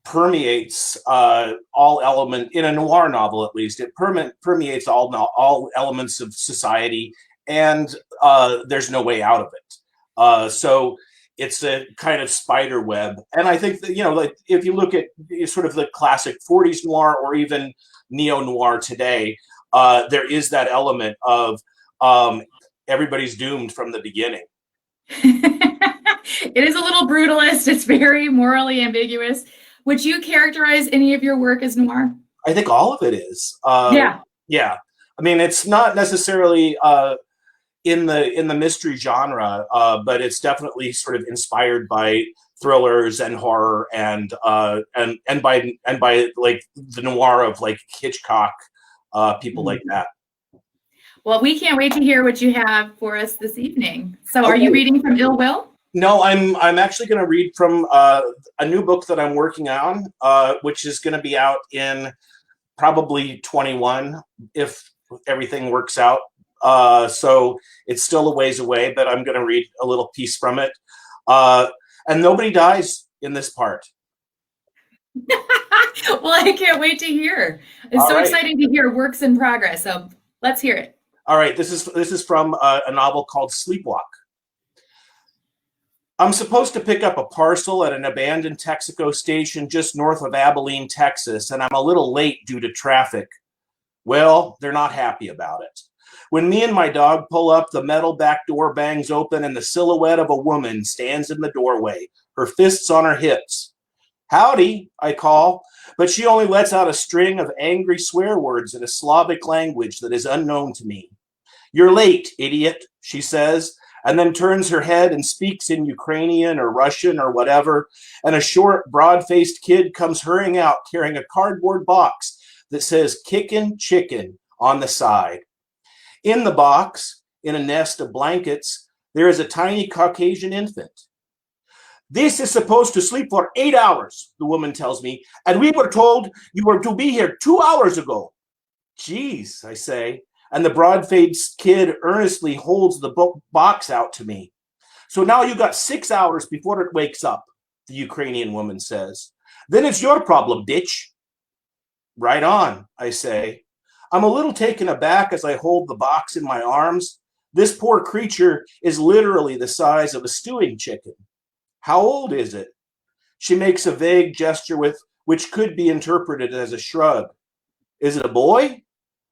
permeates all element in a noir novel. At least it permeates all elements of society, and there's no way out of it. So it's a kind of spider web. And I think that, like if you look at sort of the classic 40s noir or even neo-noir today, there is that element of everybody's doomed from the beginning. It is a little brutalist. It's very morally ambiguous. Would you characterize any of your work as noir? I think all of it is. Yeah. I mean, it's not necessarily in the mystery genre, but it's definitely sort of inspired by thrillers and horror and by like the noir of like Hitchcock, people like that. Well, we can't wait to hear what you have for us this evening. So are you reading from Ill Will? No, I'm actually going to read from a new book that I'm working on, which is going to be out in probably 21 if everything works out. So it's still a ways away, but I'm going to read a little piece from it. And nobody dies in this part. Well, I can't wait to hear. It's so exciting to hear works in progress. So let's hear it. All right, this is from a novel called Sleepwalk. I'm supposed to pick up a parcel at an abandoned Texaco station just north of Abilene, Texas, and I'm a little late due to traffic. Well, they're not happy about it. When me and my dog pull up, the metal back door bangs open and the silhouette of a woman stands in the doorway, her fists on her hips. Howdy, I call, but she only lets out a string of angry swear words in a Slavic language that is unknown to me. You're late, idiot, she says, and then turns her head and speaks in Ukrainian or Russian or whatever, and a short, broad-faced kid comes hurrying out carrying a cardboard box that says Kickin' Chicken on the side. In the box, in a nest of blankets, there is a tiny Caucasian infant. This is supposed to sleep for 8 hours, the woman tells me, and we were told you were to be here 2 hours ago. Geez, I say, and the broad-faced kid earnestly holds the box out to me. So now you got 6 hours before it wakes up, the Ukrainian woman says. Then it's your problem, bitch. Right on, I say. I'm a little taken aback as I hold the box in my arms. This poor creature is literally the size of a stewing chicken. How old is it? She makes a vague gesture which could be interpreted as a shrug. Is it a boy?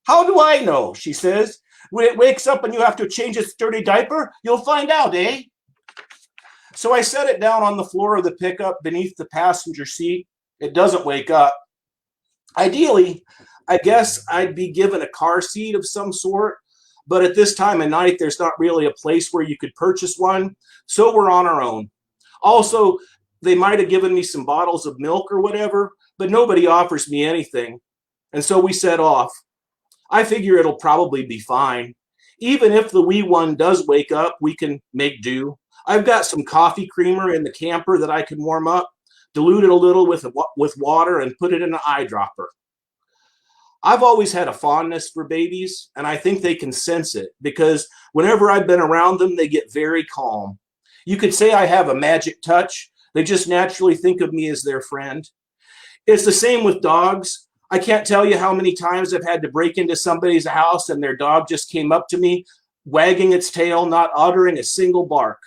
How do I know? She says. When it wakes up and you have to change its dirty diaper, you'll find out, eh? So I set it down on the floor of the pickup beneath the passenger seat. It doesn't wake up. Ideally, I guess I'd be given a car seat of some sort, but at this time of night, there's not really a place where you could purchase one, so we're on our own. Also, they might have given me some bottles of milk or whatever, but nobody offers me anything, and so we set off. I figure it'll probably be fine. Even if the wee one does wake up, we can make do. I've got some coffee creamer in the camper that I can warm up, dilute it a little with water, and put it in an eyedropper. I've always had a fondness for babies, and I think they can sense it because whenever I've been around them, they get very calm. You could say I have a magic touch. They just naturally think of me as their friend. It's the same with dogs. I can't tell you how many times I've had to break into somebody's house and their dog just came up to me, wagging its tail, not uttering a single bark.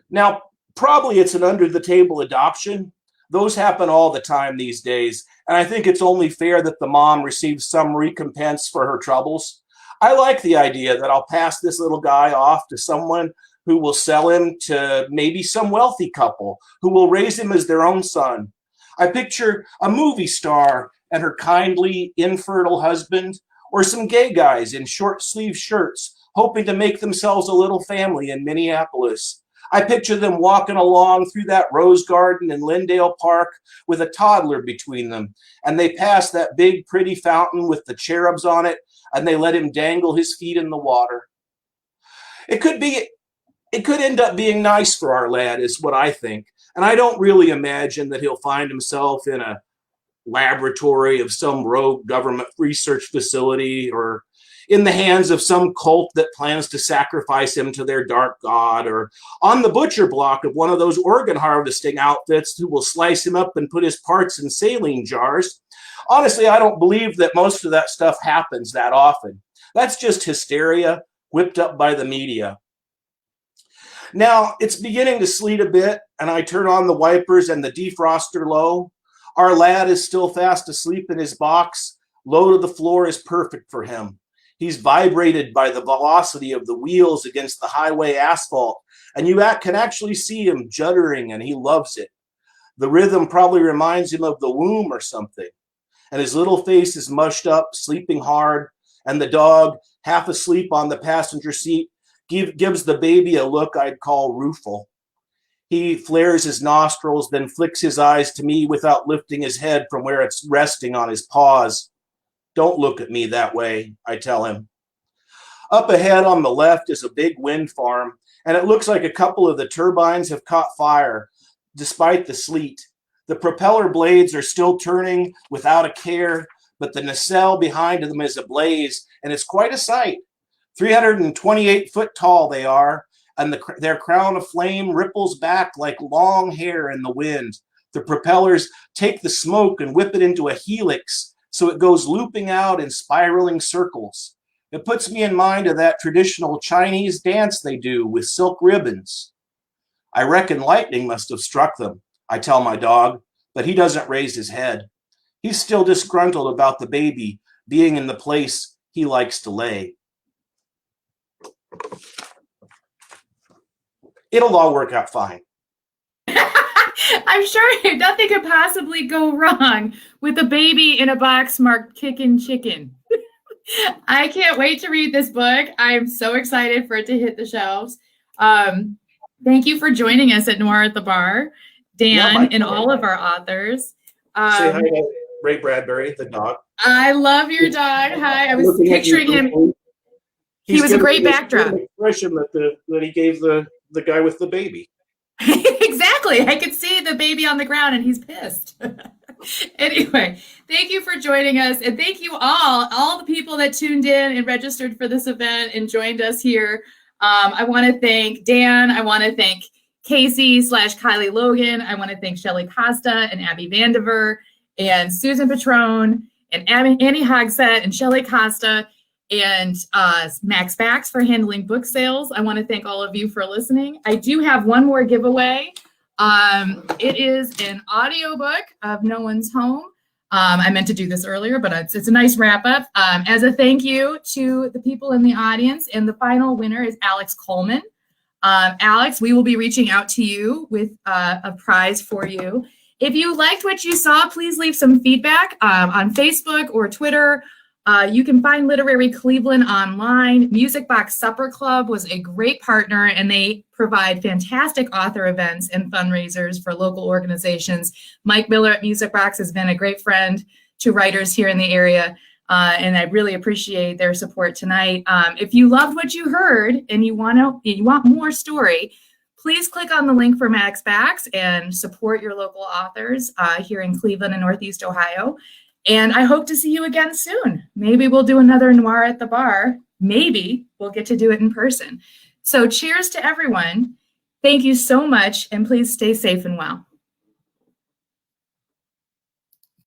Now, probably it's an under-the-table adoption. Those happen all the time these days, and I think it's only fair that the mom receives some recompense for her troubles. I like the idea that I'll pass this little guy off to someone who will sell him to maybe some wealthy couple who will raise him as their own son. I picture a movie star and her kindly, infertile husband, or some gay guys in short-sleeved shirts hoping to make themselves a little family in Minneapolis. I picture them walking along through that rose garden in Lindale Park with a toddler between them, and they pass that big, pretty fountain with the cherubs on it, and they let him dangle his feet in the water. It could end up being nice for our lad, is what I think, and I don't really imagine that he'll find himself in a laboratory of some rogue government research facility or in the hands of some cult that plans to sacrifice him to their dark god, or on the butcher block of one of those organ harvesting outfits who will slice him up and put his parts in saline jars. Honestly, I don't believe that most of that stuff happens that often. That's just hysteria whipped up by the media. Now, it's beginning to sleet a bit, and I turn on the wipers and the defroster low. Our lad is still fast asleep in his box. Low to the floor is perfect for him. He's vibrated by the velocity of the wheels against the highway asphalt, and you can actually see him juddering, and he loves it. The rhythm probably reminds him of the womb or something, and his little face is mushed up, sleeping hard, and the dog, half asleep on the passenger seat, gives the baby a look I'd call rueful. He flares his nostrils, then flicks his eyes to me without lifting his head from where it's resting on his paws. Don't look at me that way, I tell him. Up ahead on the left is a big wind farm, and it looks like a couple of the turbines have caught fire, despite the sleet. The propeller blades are still turning without a care, but the nacelle behind them is ablaze, and it's quite a sight. 328 foot tall they are, and their crown of flame ripples back like long hair in the wind. The propellers take the smoke and whip it into a helix, so it goes looping out in spiraling circles. It puts me in mind of that traditional Chinese dance they do with silk ribbons. I reckon lightning must have struck them, I tell my dog, but he doesn't raise his head. He's still disgruntled about the baby being in the place he likes to lay. It'll all work out fine. I'm sure nothing could possibly go wrong with a baby in a box marked Kickin' Chicken. I can't wait to read this book. I'm so excited for it to hit the shelves. Thank you for joining us at Noir at the Bar, Dan, and all of our authors. Say hi to Ray Bradbury, the dog. I love your dog. Hi, I was picturing him. He was a great backdrop. Expression that he gave the guy with the baby. Exactly. I could see the baby on the ground and he's pissed. Anyway, thank you for joining us. And thank you all the people that tuned in and registered for this event and joined us here. I want to thank Dan. I want to thank Casey/Kylie Logan. I want to thank Shelley Costa and Abby Vandiver and Susan Patrone and Annie Hogsett and Shelley Costa and Max Bax for handling book sales. I want to thank all of you for listening. I do have one more giveaway. It is an audiobook of No One's Home. I meant to do this earlier, but it's a nice wrap up. As a thank you to the people in the audience, and the final winner is Alex Coleman. Alex, we will be reaching out to you with a prize for you. If you liked what you saw, please leave some feedback on Facebook or Twitter. You can find Literary Cleveland online. Music Box Supper Club was a great partner, and they provide fantastic author events and fundraisers for local organizations. Mike Miller at Music Box has been a great friend to writers here in the area, and I really appreciate their support tonight. If you loved what you heard and you want more story, please click on the link for Max Bax and support your local authors here in Cleveland and Northeast Ohio. And I hope to see you again soon. Maybe we'll do another Noir at the Bar. Maybe we'll get to do it in person. So cheers to everyone. Thank you so much, and please stay safe and well.